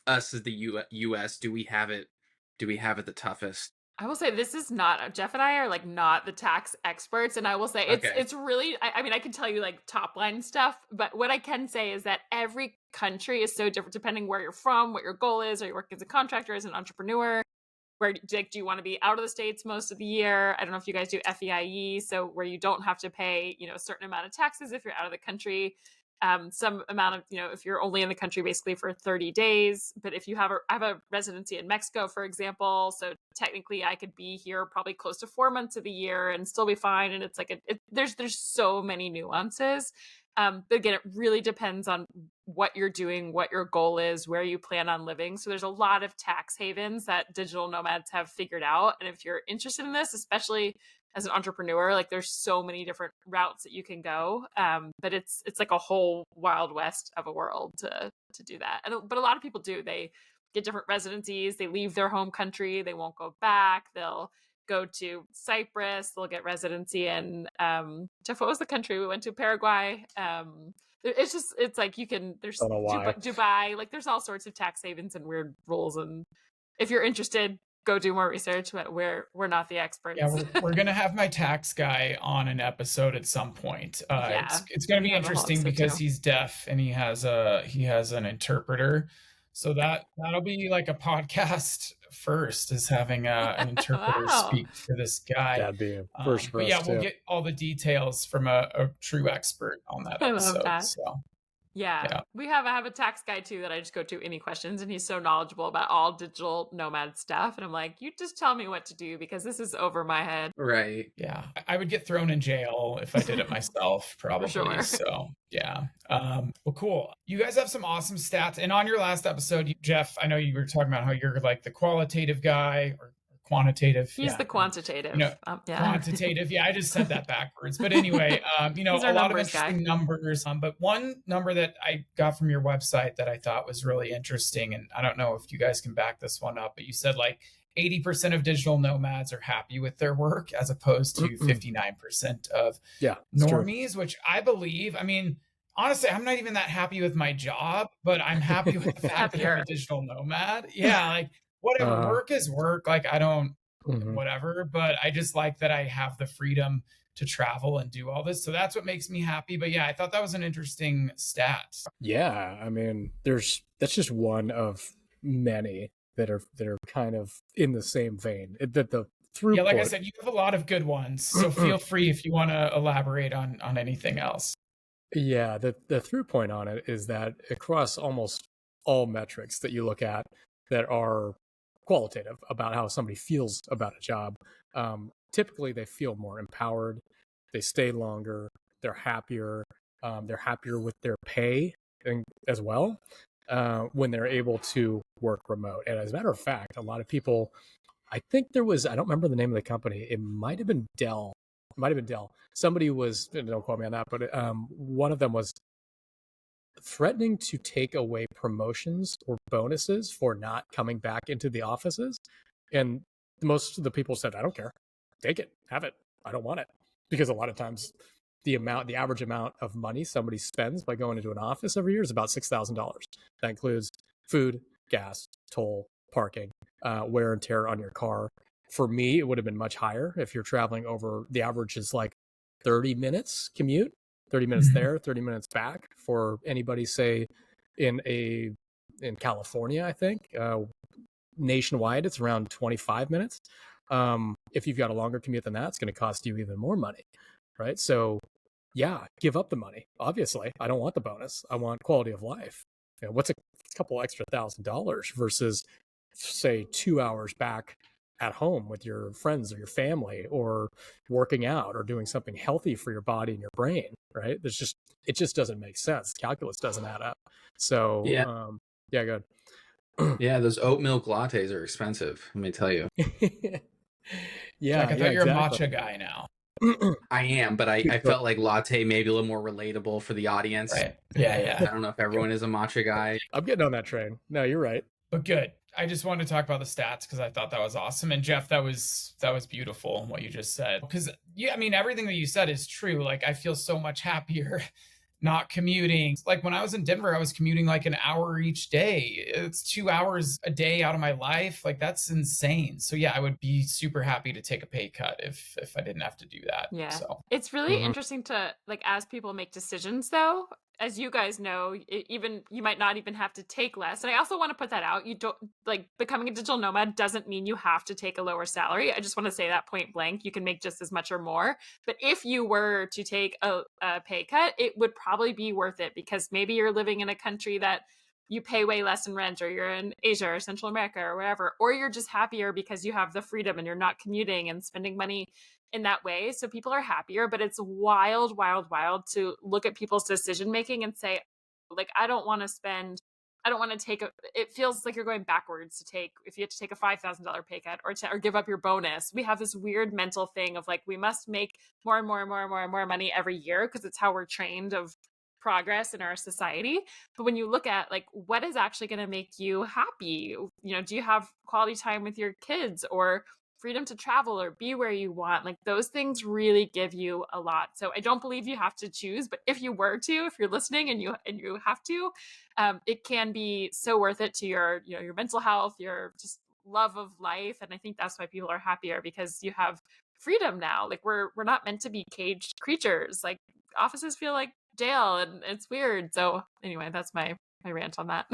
Us as the US, do we have it the toughest? I will say this is not, Jeff and I are like not the tax experts, and I will say Okay. it's really, I mean, I can tell you like top line stuff, but what I can say is that every country is so different depending where you're from, what your goal is. Are you working as a contractor, as an entrepreneur? Where, like, do you want to be out of the States most of the year? I don't know if you guys do FEIE, so where you don't have to pay, a certain amount of taxes if you're out of the country. Some amount of, if you're only in the country basically for 30 days. But if you I have a residency in Mexico, for example, so technically I could be here probably close to 4 months of the year and still be fine. And it's like, there's so many nuances. But again, it really depends on what you're doing, what your goal is, where you plan on living. So there's a lot of tax havens that digital nomads have figured out. And if you're interested in this, especially as an entrepreneur, like there's so many different routes that you can go. But it's like a whole wild west of a world to do that. But a lot of people do. They get different residencies. They leave their home country. They won't go back. They'll go to Cyprus. They'll get residency in Jeff, what was the country we went to? Paraguay. It's like there's Don't know why. Dubai, like there's all sorts of tax havens and weird rules. And if you're interested, go do more research, but we're not the experts. Yeah, we're gonna have my tax guy on an episode at some point. Yeah. It's gonna be We have a whole interesting episode because too. he's deaf and he has an interpreter. So that'll be like a podcast first, is having an interpreter Wow. speak for this guy. That'd be a first for But us yeah, we'll too. get all the details from a true expert on that I love episode. that. So Yeah. I have a tax guy too that I just go to any questions, and he's so knowledgeable about all digital nomad stuff. And I'm like, you just tell me what to do because this is over my head. Right. yeah, I would get thrown in jail if I did it myself, probably. sure. So yeah. Well, cool. You guys have some awesome stats. And on your last episode, Jeff, I know you were talking about how you're like the qualitative guy or quantitative. He's the quantitative. Yeah. Quantitative. Yeah, I just said that backwards. But anyway, a lot of interesting numbers. But one number that I got from your website that I thought was really interesting, and I don't know if you guys can back this one up, but you said like 80% of digital nomads are happy with their work as opposed to 59% of normies, true. Which I believe. I mean, honestly, I'm not even that happy with my job, but I'm happy with the fact that I'm a digital nomad. Yeah, like whatever, work is work. Like I don't, whatever, but I just like that I have the freedom to travel and do all this. So that's what makes me happy. But yeah, I thought that was an interesting stat. Yeah, I mean, that's just one of many that are kind of in the same vein. That the throughput. Yeah, like I said, you have a lot of good ones. So feel free if you want to elaborate on anything else. Yeah, the through point on it is that across almost all metrics that you look at that are qualitative about how somebody feels about a job, typically they feel more empowered, they stay longer, they're happier with their pay as well when they're able to work remote. And as a matter of fact, a lot of people, I think I don't remember the name of the company, it might have been Dell. Somebody was, don't quote me on that, but one of them was threatening to take away promotions or bonuses for not coming back into the offices. And most of the people said, I don't care. Take it. Have it. I don't want it. Because a lot of times the average amount of money somebody spends by going into an office every year is about $6,000. That includes food, gas, toll, parking, wear and tear on your car. For me, it would have been much higher if you're traveling over, the average is like 30 minutes commute, 30 minutes there, 30 minutes back. For anybody, say, in California, I think nationwide it's around 25 minutes. If you've got a longer commute than that, it's going to cost you even more money, right? So yeah, give up the money. Obviously, I don't want the bonus. I want quality of life. What's a couple extra $1,000 versus, say, 2 hours back at home with your friends or your family, or working out or doing something healthy for your body and your brain, right? It just doesn't make sense. Calculus doesn't add up. So Yeah. Yeah, good. Yeah, those oat milk lattes are expensive, let me tell you. Jack, I thought you're exactly. a matcha guy now. I am, but I felt like latte maybe a little more relatable for the audience. Right. Yeah. I don't know if everyone is a matcha guy. I'm getting on that train. No, you're right. But good. I just wanted to talk about the stats because I thought that was awesome. And Jeff, that was beautiful what you just said. Because I mean, everything that you said is true. Like, I feel so much happier not commuting. Like when I was in Denver, I was commuting like an hour each day. It's 2 hours a day out of my life. Like, that's insane. So yeah, I would be super happy to take a pay cut if I didn't have to do that. Yeah. So It's really interesting to, like, as people make decisions, though, as you guys know, even you might not even have to take less. And I also want to put that out. You don't, like, becoming a digital nomad doesn't mean you have to take a lower salary. I just want to say that point blank. You can make just as much or more. But if you were to take a pay cut, it would probably be worth it, because maybe you're living in a country that you pay way less in rent, or you're in Asia or Central America or wherever, or you're just happier because you have the freedom and you're not commuting and spending money in that way. So people are happier. But it's wild to look at people's decision making and say, like, I don't want to take it feels like you're going backwards to take, if you have to take a $5,000 pay cut, or give up your bonus. We have this weird mental thing of like, we must make more and more and more and more and more money every year, because it's how we're trained of progress in our society. But when you look at, like, what is actually going to make you happy, do you have quality time with your kids, or freedom to travel or be where you want? Like, those things really give you a lot. So I don't believe you have to choose, but if you were to, if you're listening and you have to, it can be so worth it to your mental health, your just love of life. And I think that's why people are happier, because you have freedom now. Like, we're not meant to be caged creatures. Like, offices feel like jail, and it's weird. So anyway, that's my rant on that.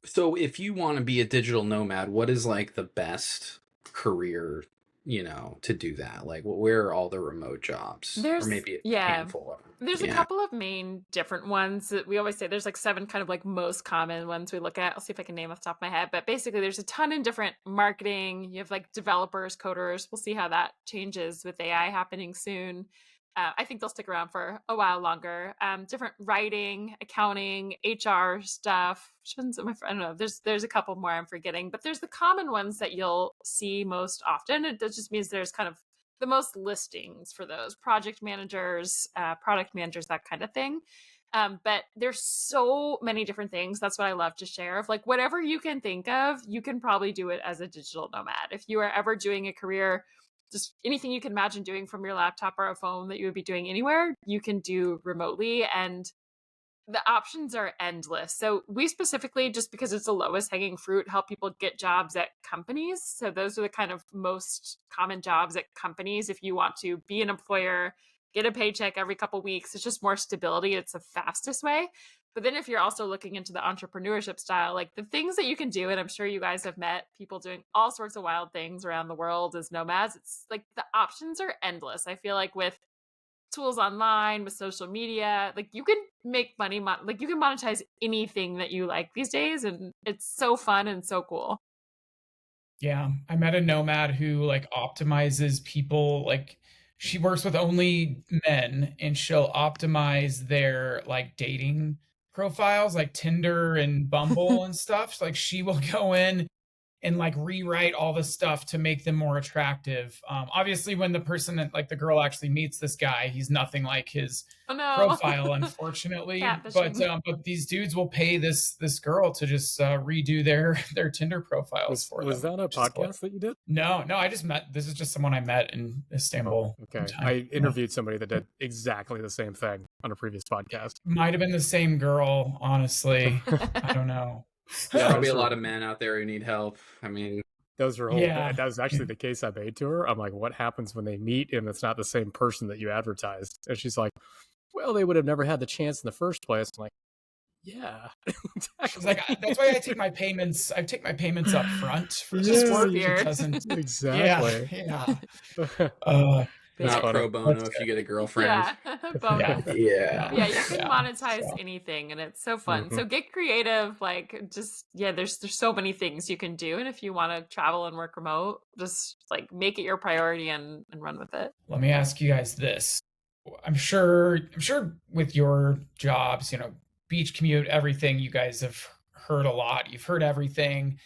So if you want to be a digital nomad, what is like the best career, to do that? Like, where are all the remote jobs? Or maybe a handful of them. There's a couple of main different ones that we always say. There's like 7 kind of like most common ones we look at. I'll see if I can name off the top of my head. But basically, there's a ton in different marketing. You have like developers, coders. We'll see how that changes with AI happening soon. I think they'll stick around for a while longer. Different writing, accounting, HR stuff. I don't know. There's a couple more I'm forgetting, but there's the common ones that you'll see most often. It just means there's kind of the most listings for those: project managers, product managers, that kind of thing. But there's so many different things. That's what I love to share. Of like, whatever you can think of, you can probably do it as a digital nomad. If you are ever doing a career, just anything you can imagine doing from your laptop or a phone that you would be doing anywhere, you can do remotely. And the options are endless. So we specifically, just because it's the lowest hanging fruit, help people get jobs at companies. So those are the kind of most common jobs at companies. If you want to be an employer, get a paycheck every couple of weeks, it's just more stability. It's the fastest way. But then if you're also looking into the entrepreneurship style, like the things that you can do, and I'm sure you guys have met people doing all sorts of wild things around the world as nomads, it's like the options are endless. I feel like with tools online, with social media, like you can make money, like you can monetize anything that you like these days. And it's so fun and so cool. Yeah, I met a nomad who like optimizes people. Like, she works with only men, and she'll optimize their like dating profiles, like Tinder and Bumble and stuff. So, like, she will go in and like rewrite all the stuff to make them more attractive. Obviously, when the person, like the girl, actually meets this guy, he's nothing like his profile, unfortunately. But these dudes will pay this girl to just redo their Tinder profiles for them. Was that a podcast that you did? No, I just met. This is just someone I met in Istanbul. Oh, okay, I interviewed somebody that did exactly the same thing on a previous podcast. Might have been the same girl, honestly. I don't know. There's probably a lot of men out there who need help. I mean, Those are whole. Yeah. That was actually the case I made to her. I'm like, what happens when they meet and it's not the same person that you advertised? And she's like, well, they would have never had the chance in the first place. I'm like, yeah, She's like, exactly. that's why I take my payments. I take my payments up front for this Yeah, work. Weird. It doesn't. Yeah, exactly. yeah. That's Not funny. pro bono That's if you good. get a girlfriend. Yeah, Yeah, bonus. Yeah. Yeah, you can yeah. monetize So, anything, and it's so fun. Mhm. So get creative. Like, just there's so many things you can do, and if you want to travel and work remote, just like make it your priority and run with it. let me ask you guys this. I'm sure with your jobs, Beach Commute, everything, you guys have heard a lot. You've heard everything.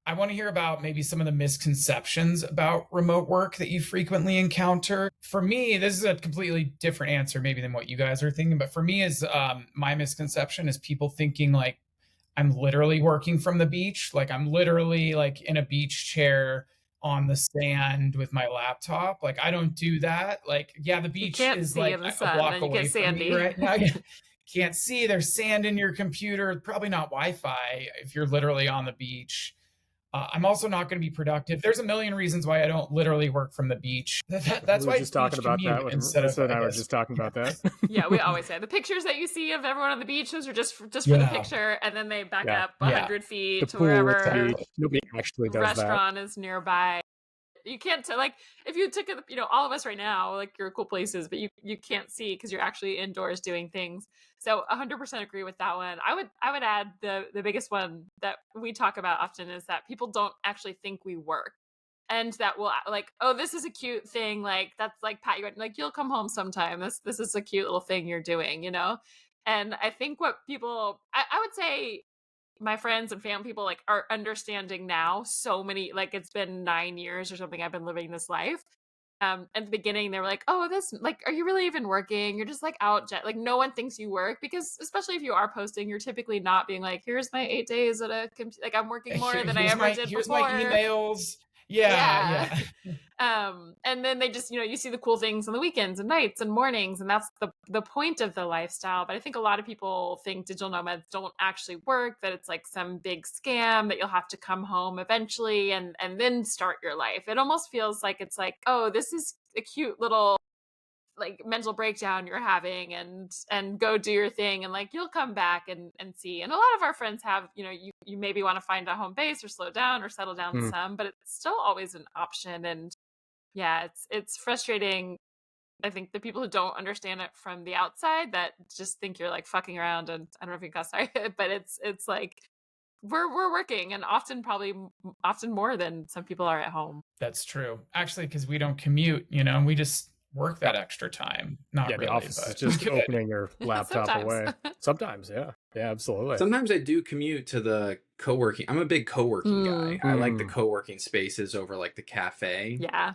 I want to hear about maybe some of the misconceptions about remote work that you frequently encounter. For me, this is a completely different answer maybe than what you guys are thinking, but for me is my misconception is people thinking like I'm literally working from the beach, like I'm literally like in a beach chair on the sand with my laptop. Like I don't do that. Like yeah, the You beach can't is see like in the a sun, block then you get away from me sandy. right now. Can't see, there's sand in your computer, probably not Wi-Fi if you're literally on the beach. I'm also not going to be productive. There's a million reasons why I don't literally work from the beach. We That's were why it's just talking beach about that commute with instead of, Marissa and I I were guess. just talking Yeah. about that. Yeah, we always say the pictures that you see of everyone on the beach, those are just for the Yeah. picture, and then they back Yeah. up Yeah. 100 The feet to pool at the wherever beach. Nobody actually does that. restaurant is nearby. You can't like if you took it, all of us right now, like you're cool places, but you can't see because you're actually indoors doing things. So 100% agree with that one. I would add the biggest one that we talk about often is that people don't actually think we work. And that will like, oh, this is a cute thing. Like that's like pat you on, like you'll come home sometime. This is a cute little thing you're doing. And I think what people I would say my friends and family people like are understanding now so many like it's been 9 years or something I've been living this life. At the beginning they were like, oh, this like are you really even working, you're just like out like no one thinks you work, because especially if you are posting you're typically not being like, here's my 8 days at a like I'm working more than I Here's ever my did here's my before. emails. Yeah, Yeah. yeah. And then they just, you see the cool things on the weekends and nights and mornings, and that's the point of the lifestyle. But I think a lot of people think digital nomads don't actually work, that it's like some big scam that you'll have to come home eventually and then start your life. It almost feels like it's like, oh, this is a cute little like mental breakdown you're having, and go do your thing, and like you'll come back and see. And a lot of our friends have, you maybe want to find a home base or slow down or settle down Hmm. some, but it's still always an option. And yeah, it's frustrating. I think the people who don't understand it from the outside that just think you're like fucking around, and I don't know if you can cuss, sorry, but it's like we're working, and often probably often more than some people are at home. That's true. Actually, because we don't commute, we just work that extra time. Not Yeah, the really, office is but just we could. opening your laptop Sometimes. away. Sometimes, yeah. Yeah, absolutely. Sometimes I do commute to the co-working. I'm a big co-working guy. I like the Mm. co-working spaces over like the cafe. Yeah.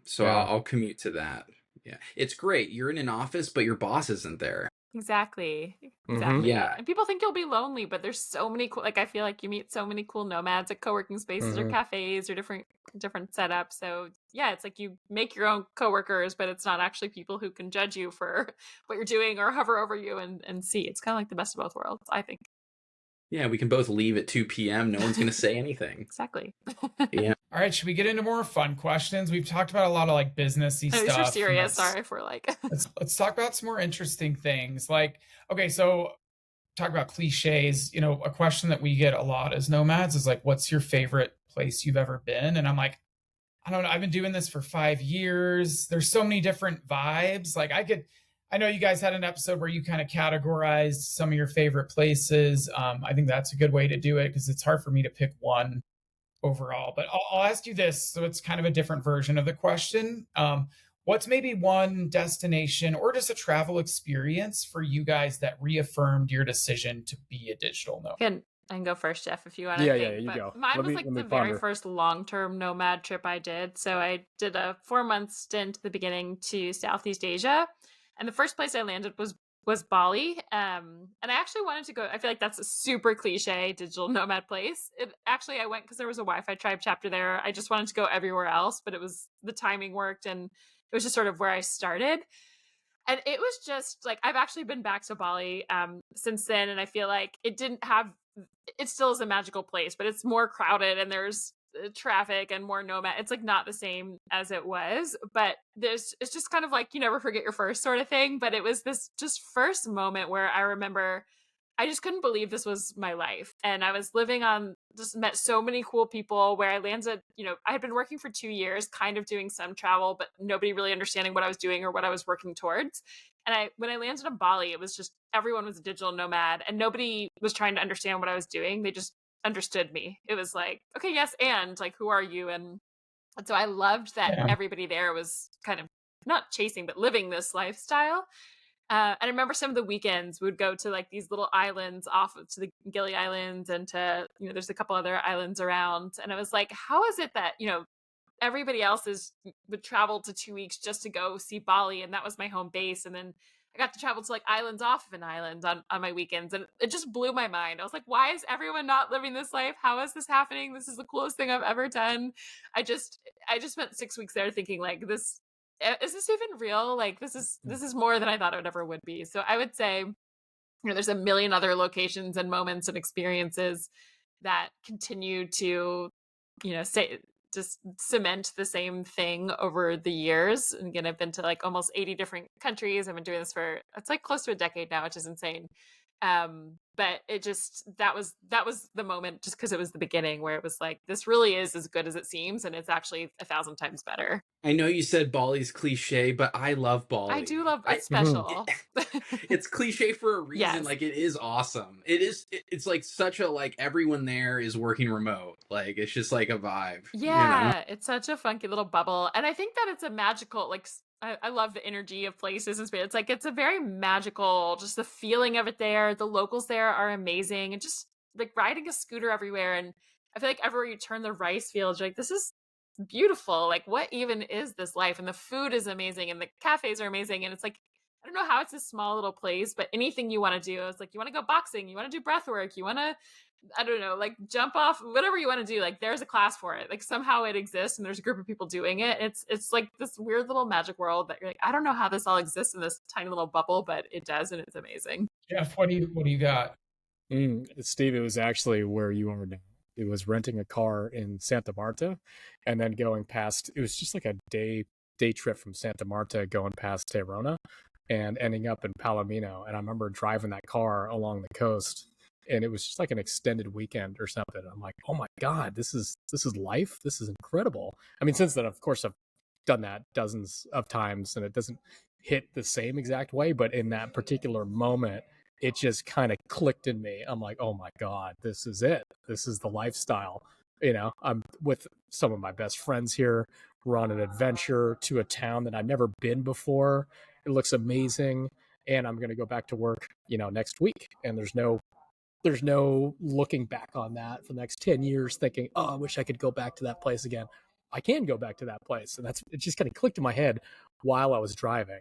So Yeah. I'll commute to that. Yeah. It's great. You're in an office, but your boss isn't there. Exactly. Mhm. Exactly. Yeah. And people think you'll be lonely, but there's so many cool, like I feel like you meet so many cool nomads at co-working spaces or Mhm. cafes or different setups. So yeah, it's like you make your own coworkers, but it's not actually people who can judge you for what you're doing or hover over you and see. It's kind of like the best of both worlds, I think. Yeah, we can both leave at 2 p.m. No one's going to say anything. Exactly. Yeah. All right, should we get into more fun questions? We've talked about a lot of like businessy At least stuff. you're and serious. Sorry if we're like let's talk about some more interesting things. Like, okay, so talk about cliches. A question that we get a lot as nomads is like, what's your favorite place you've ever been? And I'm like, I don't know. I've been doing this for 5 years. There's so many different vibes. Like I know you guys had an episode where you kind of categorized some of your favorite places. I think that's a good way to do it because it's hard for me to pick one overall. But I'll ask you this. So it's kind of a different version of the question. What's maybe one destination or just a travel experience for you guys that reaffirmed your decision to be a digital nomad? I can go first, Jeff, if you want to Yeah, think. you But go. mine Let was me like let me the very ponder. first long-term nomad trip I did. So I did a 4-month stint at the beginning to Southeast Asia, and the first place I landed was Bali. And I actually wanted to go. I feel like that's a super cliche digital nomad place. Actually I went because there was a Wi-Fi tribe chapter there. I just wanted to go everywhere else, but the timing worked, and it was just sort of where I started. And it was just like I've actually been back to Bali since then, and I feel like it still is a magical place, but it's more crowded, and there's traffic and more nomad. It's like not the same as it was, but it's just kind of like you never forget your first sort of thing. But it was this just first moment where I remember I just couldn't believe this was my life. And I was living on, just met so many cool people where I landed, I had been working for 2 years, kind of doing some travel, but nobody really understanding what I was doing or what I was working towards. And when I landed in Bali, it was just everyone was a digital nomad and nobody was trying to understand what I was doing. They just understood me. It was like, okay, yes, and like, who are you? And so I loved that Yeah. everybody there was kind of not chasing, but living this lifestyle. And I remember some of the weekends we would go to like these little islands off to the Gili Islands and to, there's a couple other islands around. And I was like, how is it that, everybody else would travel to 2 weeks just to go see Bali. And that was my home base. And then I got to travel to like islands off of an island on my weekends. And it just blew my mind. I was like, why is everyone not living this life? How is this happening? This is the coolest thing I've ever done. I just spent 6 weeks there thinking like is this even real? Like this is more than I thought it ever would be. So I would say, there's a million other locations and moments and experiences that continue to, say just cement the same thing over the years. And again, I've been to like almost 80 different countries. I've been doing this for it's like close to a decade now, which is insane. But it just that was the moment just because it was the beginning where it was like this really is as good as it seems and it's actually 1,000 times better. I know you said Bali's cliche, but I love I do Bali. love it's special. It's cliche for a reason. Yes. Like it is awesome. It's like such a like everyone there is working remote. Like it's just like a vibe. Yeah, it's such a funky little bubble. And I think that it's a magical, like, I love the energy of places and space. It's like, it's a very magical, just the feeling of it there. The locals there are amazing. And just like riding a scooter everywhere. And I feel like everywhere you turn the rice fields, you're like, this is beautiful. Like, what even is this life? And the food is amazing. And the cafes are amazing. And it's like, I don't know how it's a small little place, but anything you want to do, it's like, you want to go boxing, you want to do breath work, you want to I don't know, like jump off, whatever you want to do. Like there's a class for it. Like somehow it exists and there's a group of people doing it. It's like this weird little magic world that you're like, I don't know how this all exists in this tiny little bubble, but it does and it's amazing. Jeff, what do you got? Steve, it was actually where you are now. It was renting a car in Santa Marta and then going past, it was just like a day trip from Santa Marta going past Tayrona and ending up in Palomino. And I remember driving that car along the coast and it was just like an extended weekend or something. I'm like, oh my God, this is life. This is incredible. I mean, since then, of course, I've done that dozens of times and it doesn't hit the same exact way, but in that particular moment, it just kind of clicked in me. I'm like, oh my God, this is it. This is the lifestyle. I'm with some of my best friends here. We're on an adventure to a town that I've never been before. It looks amazing. And I'm going to go back to work, next week. And there's no looking back on that for the next 10 years thinking, oh, I wish I could go back to that place again. I can go back to that place. And it just kind of clicked in my head while I was driving.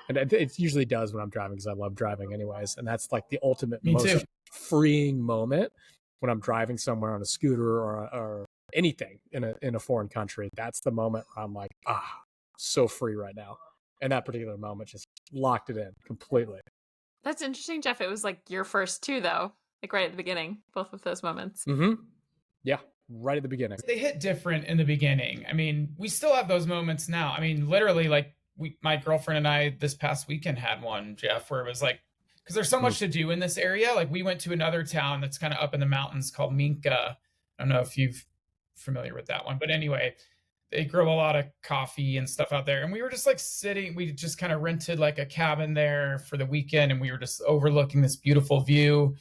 And it usually does when I'm driving because I love driving anyways. And that's like the ultimate, most freeing moment when I'm driving somewhere on a scooter or anything in a foreign country. That's the moment where I'm like, so free right now. And that particular moment just locked it in completely. That's interesting, Jeff. It was like your first two though. Like right at the beginning, both of those moments. Mm-hmm. Yeah, right at the beginning. They hit different in the beginning. I mean, we still have those moments now. I mean, literally, like my girlfriend and I this past weekend had one, Jeff, where it was like, because there's so much to do in this area. Like we went to another town that's kind of up in the mountains called Minka. I don't know if you're familiar with that one, but anyway, they grow a lot of coffee and stuff out there. And we were just like sitting, we just kind of rented like a cabin there for the weekend. And we were just overlooking this beautiful view.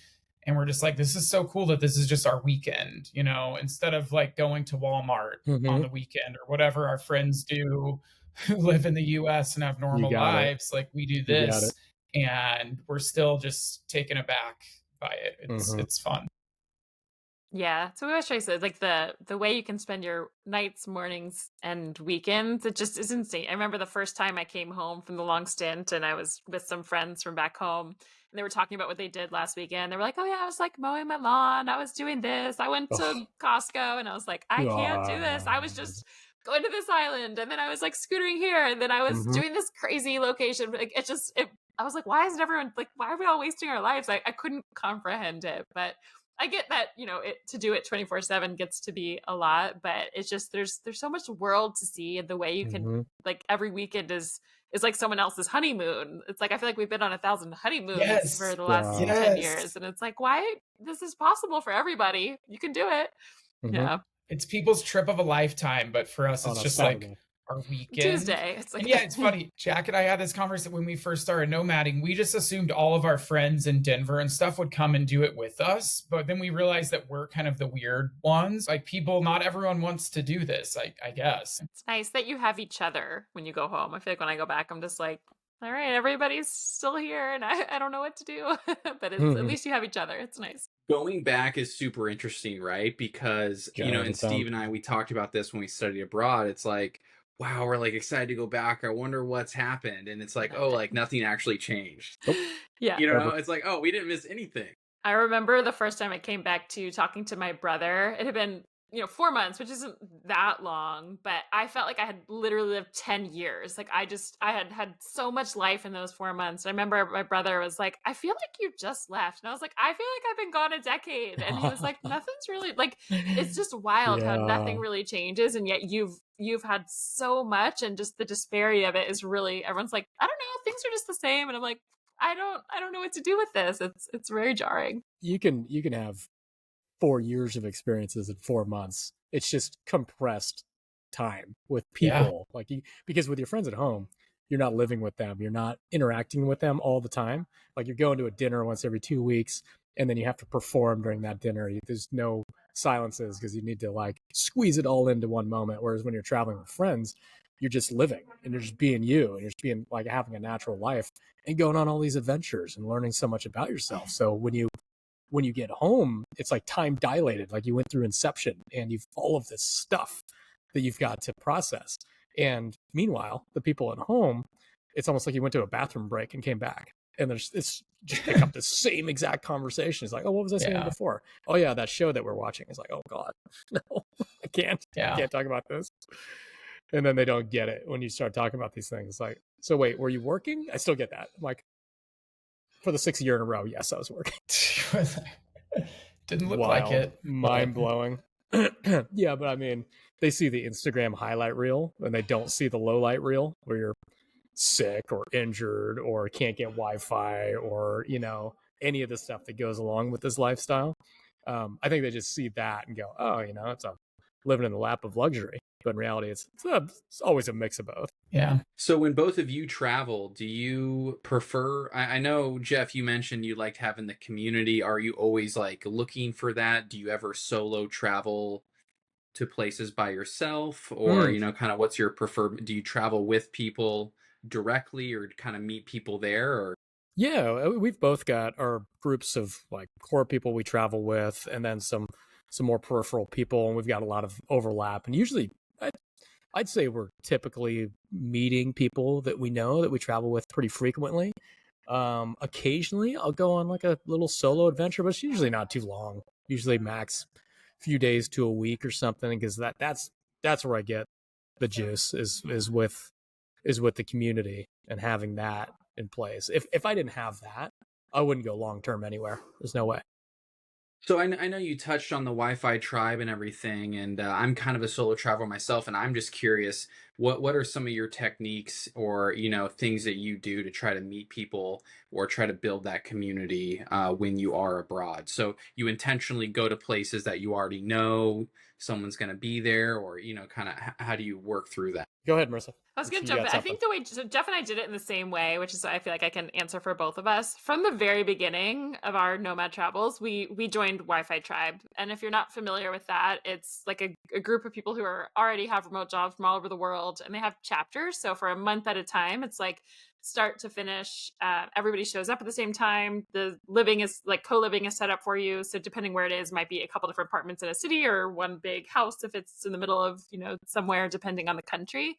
And we're just like, this is so cool that this is just our weekend, instead of like going to Walmart on the weekend or whatever our friends do who live in the US and have normal lives. Like we do this and we're still just taken aback by it. It's fun. Yeah. So we always try to say like the way you can spend your nights, mornings, and weekends, it just is insane. I remember the first time I came home from the long stint and I was with some friends from back home and they were talking about what they did last weekend. They were like, oh yeah, I was like mowing my lawn. I was doing this. I went to Costco and I was like, I can't do this. I was just going to this island and then I was like scootering here and then I was doing this crazy location. Like I was like, why isn't everyone like, why are we all wasting our lives? I couldn't comprehend it, but I get that, to do it 24/7 gets to be a lot, but it's just there's so much world to see, and the way you can, Hmm. like, every weekend is like someone else's honeymoon. It's like I feel like we've been on 1,000 honeymoons for Yes. the last Yeah. 10 Yes. years, and it's like, why this is possible for everybody. You can do it. Hmm. Yeah. It's people's trip of a lifetime, but for us, On it's a just like Saturday. our weekend. Tuesday. It's And like yeah, it's funny. Jack and I had this conversation when we first started nomading. We just assumed all of our friends in Denver and stuff would come and do it with us. But then we realized that we're kind of the weird ones. Like people, not everyone wants to do this, I guess. it's nice that you have each other when you go home. I feel like when I go back, I'm just like, all right, everybody's still here, and I don't know what to do. But it's at Hmm. least you have each other. It's nice. Going back is super interesting, right? Because, Going on and its own. Steve and I, we talked about this when we studied abroad. It's like, wow, we're like excited to go back. I wonder what's happened. And it's like, oh, like Nothing. nothing actually changed. Nope. Yeah. Ever. It's like, oh, we didn't miss anything. I remember the first time I came back to talking to my brother. It had been, 4 months, which isn't that long, but I felt like I had literally lived 10 years. Like I had so much life in those 4 months. I remember my brother was like, I feel like you just left. And I was like, I feel like I've been gone a decade. And he was like, nothing's really, like, it's just wild how nothing Yeah. really changes. And yet you've had so much, and just the disparity of it is really, everyone's like, I don't know, things are just the same. And I'm like, I don't know what to do with this. It's very jarring. You can have 4 years of experiences in 4 months. It's just compressed time with Yeah. people. Like because with your friends at home, you're not living with them. You're not interacting with them all the time. Like you're going to a dinner once every 2 weeks, and then you have to perform during that dinner. There's no silences because you need to like squeeze it all into one moment. Whereas when you're traveling with friends, you're just living and you're just being you, and you're just being like having a natural life and going on all these adventures and learning so much about yourself. So when you get home, it's like time dilated, like you went through Inception and you've all of this stuff that you've got to process. And meanwhile, the people at home, it's almost like you went to a bathroom break and came back. And it's just pick up the same exact conversation. It's like, oh, what was I saying Yeah. before? Oh yeah, that show that we're watching. It's like, oh God, no, I can't talk about this. And then they don't get it when you start talking about these things. Like, so wait, were you working? I still get that. I'm like, for the 6th year in a row, yes, I was working. Didn't look Wild, like it. mind blowing. Yeah, but I mean, they see the Instagram highlight reel and they don't see the low light reel where you're sick or injured or can't get Wi-Fi or any of the stuff that goes along with this lifestyle. I think they just see that and go, oh, it's a living in the lap of luxury. But in reality, it's always a mix of both. Yeah. So when both of you travel, do you prefer, I know, Jeff, you mentioned you liked having the community. Are you always like looking for that? Do you ever solo travel to places by yourself, or, kind of what's your preferred, do you travel with people directly or kind of meet people there, or? Yeah, we've both got our groups of like core people we travel with, and then some more peripheral people, and we've got a lot of overlap. And usually, I'd say we're typically meeting people that we know that we travel with pretty frequently. Occasionally, I'll go on like a little solo adventure, but it's usually not too long. Usually, max a few days to a week or something, because that's where I get the juice is with the community and having that in place. If I didn't have that, I wouldn't go long term anywhere. There's no way. So I know you touched on the Wi-Fi tribe and everything, and I'm kind of a solo traveler myself, and I'm just curious, what are some of your techniques or things that you do to try to meet people or try to build that community when you are abroad? So you intentionally go to places that you already know someone's going to be there, or kind of how do you work through that? Go ahead, Marissa. I was going to jump in. I think the way Jeff and I did it in the same way, which is I feel like I can answer for both of us. From the very beginning of our nomad travels, we joined Wi-Fi Tribe. And if you're not familiar with that, it's like a group of people who already have remote jobs from all over the world, and they have chapters. So for a month at a time, it's like start to finish. Everybody shows up at the same time. The living is like co-living is set up for you. So depending where it is, might be a couple different apartments in a city or one big house if it's in the middle of, somewhere, depending on the country.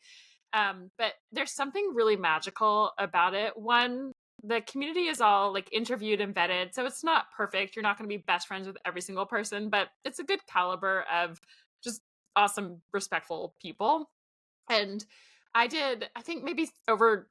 But there's something really magical about it. One, the community is all like interviewed and vetted. So it's not perfect. You're not going to be best friends with every single person, but it's a good caliber of just awesome, respectful people. And I did, I think maybe over,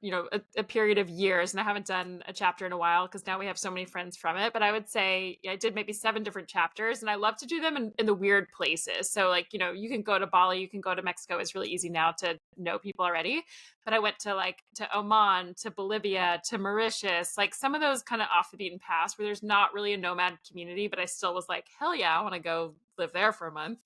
a period of years, and I haven't done a chapter in a while because now we have so many friends from it. But I would say I did maybe 7 different chapters, and I love to do them in the weird places. So, like, you can go to Bali, you can go to Mexico. It's really easy now to know people already. But I went to to Oman, to Bolivia, to Mauritius, like some of those kind of off the beaten path where there's not really a nomad community, but I still was like, hell yeah, I want to go live there for a month.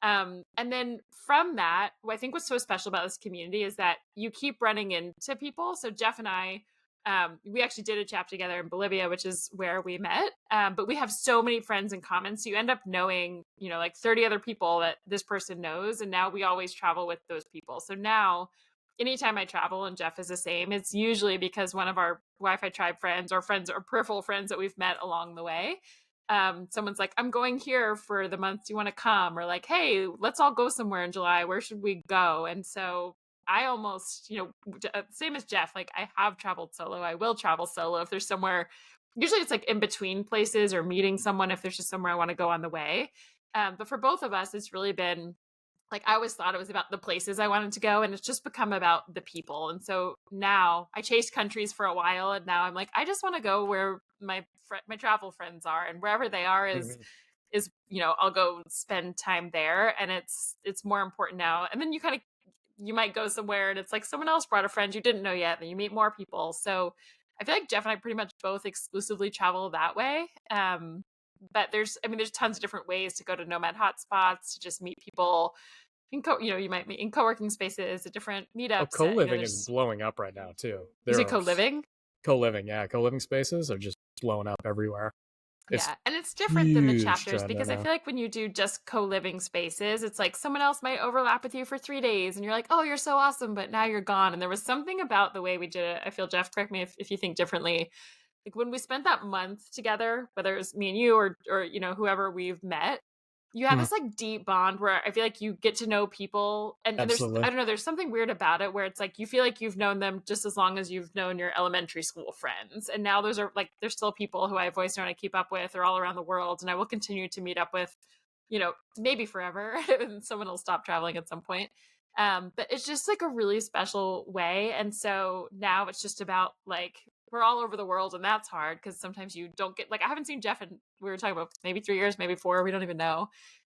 And then from that, I think what's so special about this community is that you keep running into people. So Jeff and I, we actually did a chapter together in Bolivia, which is where we met. But we have so many friends in common. So you end up knowing, like 30 other people that this person knows. And now we always travel with those people. So now anytime I travel and Jeff is the same, it's usually because one of our Wi-Fi tribe friends or friends or peripheral friends that we've met along the way, someone's like, I'm going here for the month, do you want to come? Or like, hey, let's all go somewhere in July, where should we go? And so I almost, same as Jeff, like I have traveled solo, I will travel solo if there's somewhere. Usually it's like in between places or meeting someone if there's just somewhere I want to go on the way. But for both of us, it's really been like, I always thought it was about the places I wanted to go, and it's just become about the people. And so now I chased countries for a while, and now I'm like, I just want to go where my travel friends are, and wherever they are is I'll go spend time there. And it's more important now. And then you might go somewhere and it's like someone else brought a friend you didn't know yet, and you meet more people. So I feel like Jeff and I pretty much both exclusively travel that way. But there's tons of different ways to go to nomad hotspots, to just meet people you might meet in co-working spaces, at different Oh, meetups. co-living is blowing up right now too. Is it co-living? Co-living, yeah. Co-living spaces are just blowing up everywhere. Yeah, and it's different than the chapters trend because right I now. feel like when you do just co-living spaces, it's like someone else might overlap with you for 3 days and you're like, oh, you're so awesome, but now you're gone. And there was something about the way we did it. I feel, Jeff, correct me if you think differently. Like when we spent that month together, whether it was me and you or whoever we've met, you have this like deep bond where I feel like you get to know people, and there's, Absolutely. I don't know, there's something weird about it where it's like you feel like you've known them just as long as you've known your elementary school friends. And now those are like, there's still people who I voice note I keep up with, or all around the world, and I will continue to meet up with, maybe forever, and someone will stop traveling at some point. But it's just like a really special way. And so now it's just about like, we're all over the world, and that's hard because sometimes you don't get, like, I haven't seen Jeff in, we were talking about maybe 3 years, maybe 4, we don't even know.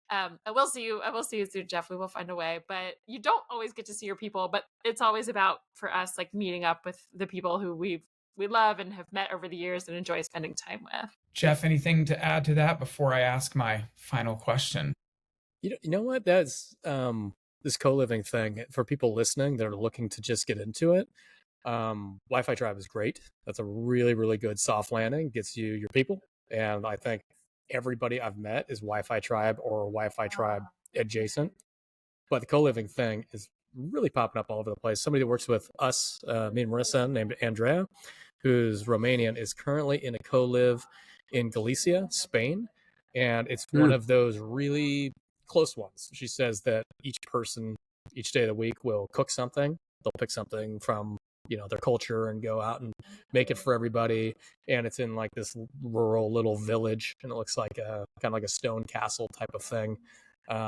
I will see you soon, Jeff. We will find a way, but you don't always get to see your people. But it's always about, for us, like meeting up with the people who we love and have met over the years and enjoy spending time with. Jeff, anything to add to that before I ask my final question? You know what? That's this co-living thing for people listening that are looking to just get into it. Wi-Fi Tribe is great. That's a really, really good soft landing. Gets you your people, and I think everybody I've met is Wi-Fi Tribe or Wi-Fi Tribe adjacent. But the co-living thing is really popping up all over the place. Somebody that works with us, me and Marisa, named Andrea, who's Romanian, is currently in a co-live in Galicia, Spain, and it's one of those really close ones. She says that each person, each day of the week, will cook something. They'll pick something from their culture and go out and make it for everybody. And it's in like this rural little village, and it looks like a kind of like a stone castle type of thing.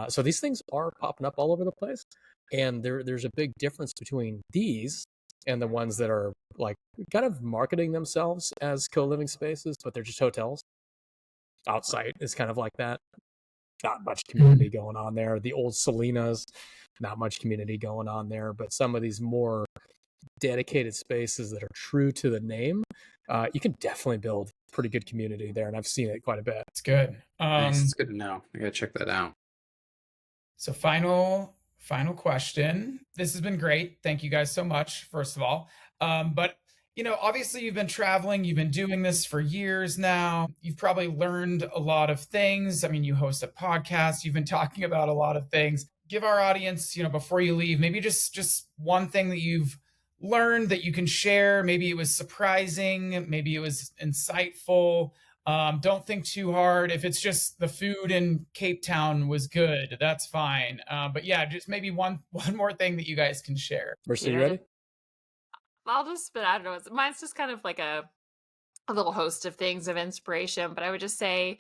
So these things are popping up all over the place, and there's a big difference between these and the ones that are like kind of marketing themselves as co-living spaces, but they're just hotels. Outside is kind of like that. Not much community going on there. The old Salinas, not much community going on there, but some of these more dedicated spaces that are true to the name, you can definitely build pretty good community there, and I've seen it quite a bit. It's good. Nice. It's good to know. I gotta check that out. So final question. This has been great. Thank you guys so much, first of all. But obviously you've been traveling, you've been doing this for years now. You've probably learned a lot of things. I mean, you host a podcast, you've been talking about a lot of things. Give our audience, before you leave, maybe just one thing that you've learned that you can share. Maybe it was surprising, maybe it was insightful. Don't think too hard. If it's just the food in Cape Town was good, that's fine. But yeah, just maybe one more thing that you guys can share. Marissa, you ready? I'll just, but I don't know. Mine's just kind of like a little host of things of inspiration. But I would just say,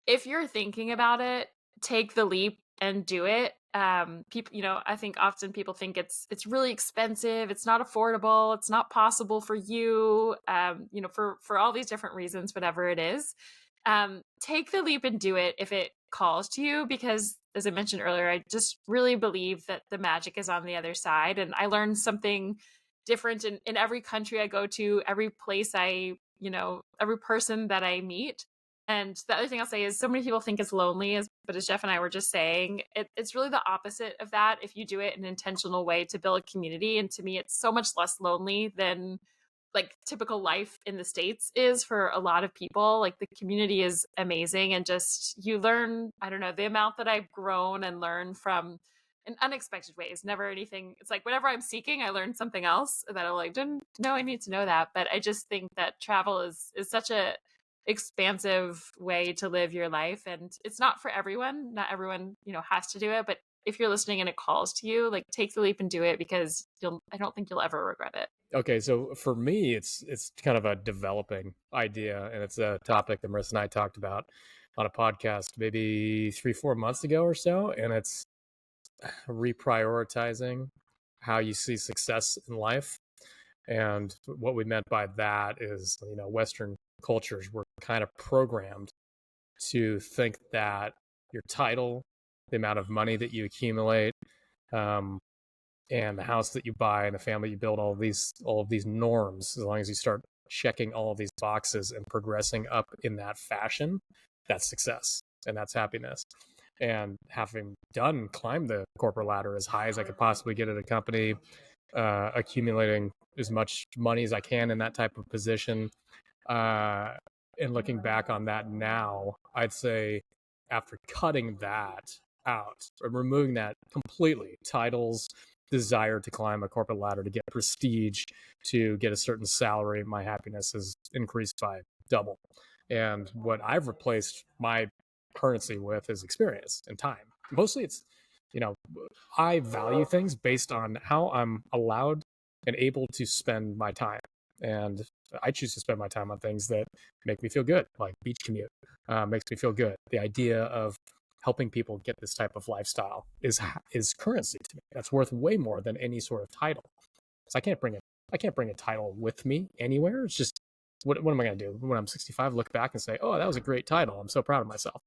if you're thinking about it, take the leap and do it. People, I think often people think it's really expensive, it's not affordable, it's not possible for you, for all these different reasons, whatever it is. Take the leap and do it if it calls to you, because as I mentioned earlier, I just really believe that the magic is on the other side. And I learned something different in every country I go to, every place every person that I meet. And the other thing I'll say is so many people think it's lonely, but as Jeff and I were just saying, it's really the opposite of that if you do it in an intentional way to build a community. And to me, it's so much less lonely than like typical life in the States is for a lot of people. Like the community is amazing, and just you learn, I don't know, the amount that I've grown and learned from in unexpected ways. Never anything. It's like whatever I'm seeking, I learn something else that I'm like, didn't know I need to know that. But I just think that travel is such a expansive way to live your life, and it's not for everyone. Not everyone, has to do it, but if you're listening and it calls to you, like take the leap and do it, because I don't think you'll ever regret it. Okay, so for me, it's kind of a developing idea, and it's a topic that Marissa and I talked about on a podcast maybe 3-4 months ago or so, and it's reprioritizing how you see success in life. And what we meant by that is, Western cultures were kind of programmed to think that your title, the amount of money that you accumulate, and the house that you buy and the family you build, all of these norms, as long as you start checking all of these boxes and progressing up in that fashion, that's success and that's happiness. And having climbed the corporate ladder as high as I could possibly get at a company, accumulating as much money as I can in that type of position, and looking back on that now, I'd say after cutting that out or removing that completely, titles, desire to climb a corporate ladder, to get prestige, to get a certain salary, my happiness has increased by double. And what I've replaced my currency with is experience and time. Mostly it's, I value things based on how I'm allowed and able to spend my time. And I choose to spend my time on things that make me feel good, like Beach Commute makes me feel good. The idea of helping people get this type of lifestyle is currency to me. That's worth way more than any sort of title. So I can't bring a title with me anywhere. It's just, what am I going to do when I'm 65? Look back and say, oh, that was a great title, I'm so proud of myself.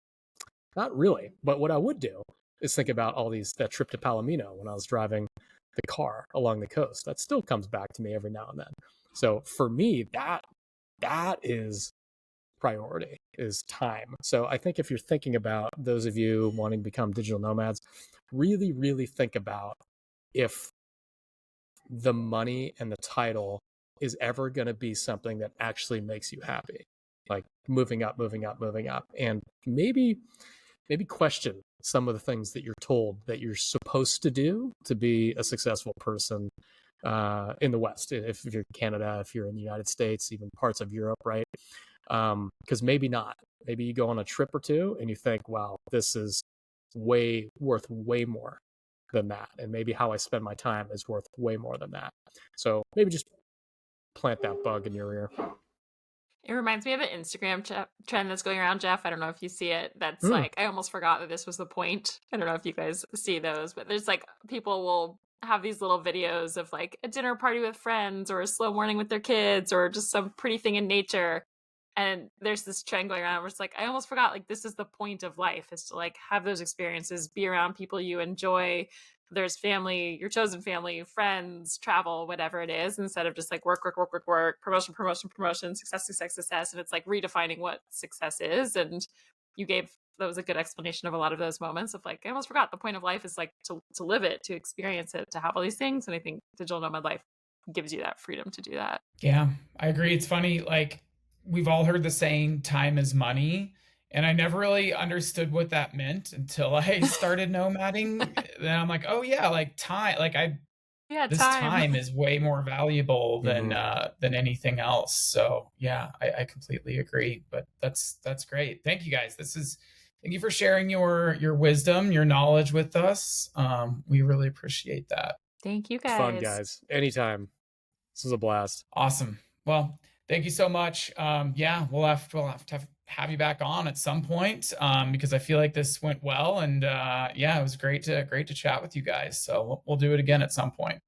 Not really. But what I would do is think about that trip to Palomino when I was driving the car along the coast. That still comes back to me every now and then. So for me, that is priority, is time. So I think if you're thinking about, those of you wanting to become digital nomads, really, really think about if the money and the title is ever going to be something that actually makes you happy. Like moving up, and maybe question some of the things that you're told that you're supposed to do to be a successful person in the West. If you're in Canada, if you're in the United States, even parts of Europe, right? Because maybe not. Maybe you go on a trip or two and you think, wow, this is worth way more than that. And maybe how I spend my time is worth way more than that. So maybe just plant that bug in your ear. It reminds me of an Instagram trend that's going around, Jeff. I don't know if you see it. That's like, I almost forgot that this was the point. I don't know if you guys see those, but there's like, people will have these little videos of like a dinner party with friends or a slow morning with their kids or just some pretty thing in nature. And there's this trend going around where it's like, I almost forgot, like, this is the point of life, is to like have those experiences, be around people you enjoy. There's family, your chosen family, friends, travel, whatever it is, instead of just like work, promotion, success. And it's like redefining what success is. And that was a good explanation of a lot of those moments of like, I almost forgot, the point of life is like to live it, to experience it, to have all these things. And I think digital nomad life gives you that freedom to do that. Yeah, I agree. It's funny, like, we've all heard the saying, time is money. And I never really understood what that meant until I started nomading. Then I'm like, oh yeah, like time, this time is way more valuable than anything else. So yeah, I completely agree. But that's great. Thank you guys. Thank you for sharing your wisdom, your knowledge with us. We really appreciate that. Thank you guys. Fun, guys. Anytime. This was a blast. Awesome. Well, Thank you so much. Yeah, we'll have to have you back on at some point, because I feel like this went well, and yeah, it was great to chat with you guys. So we'll do it again at some point.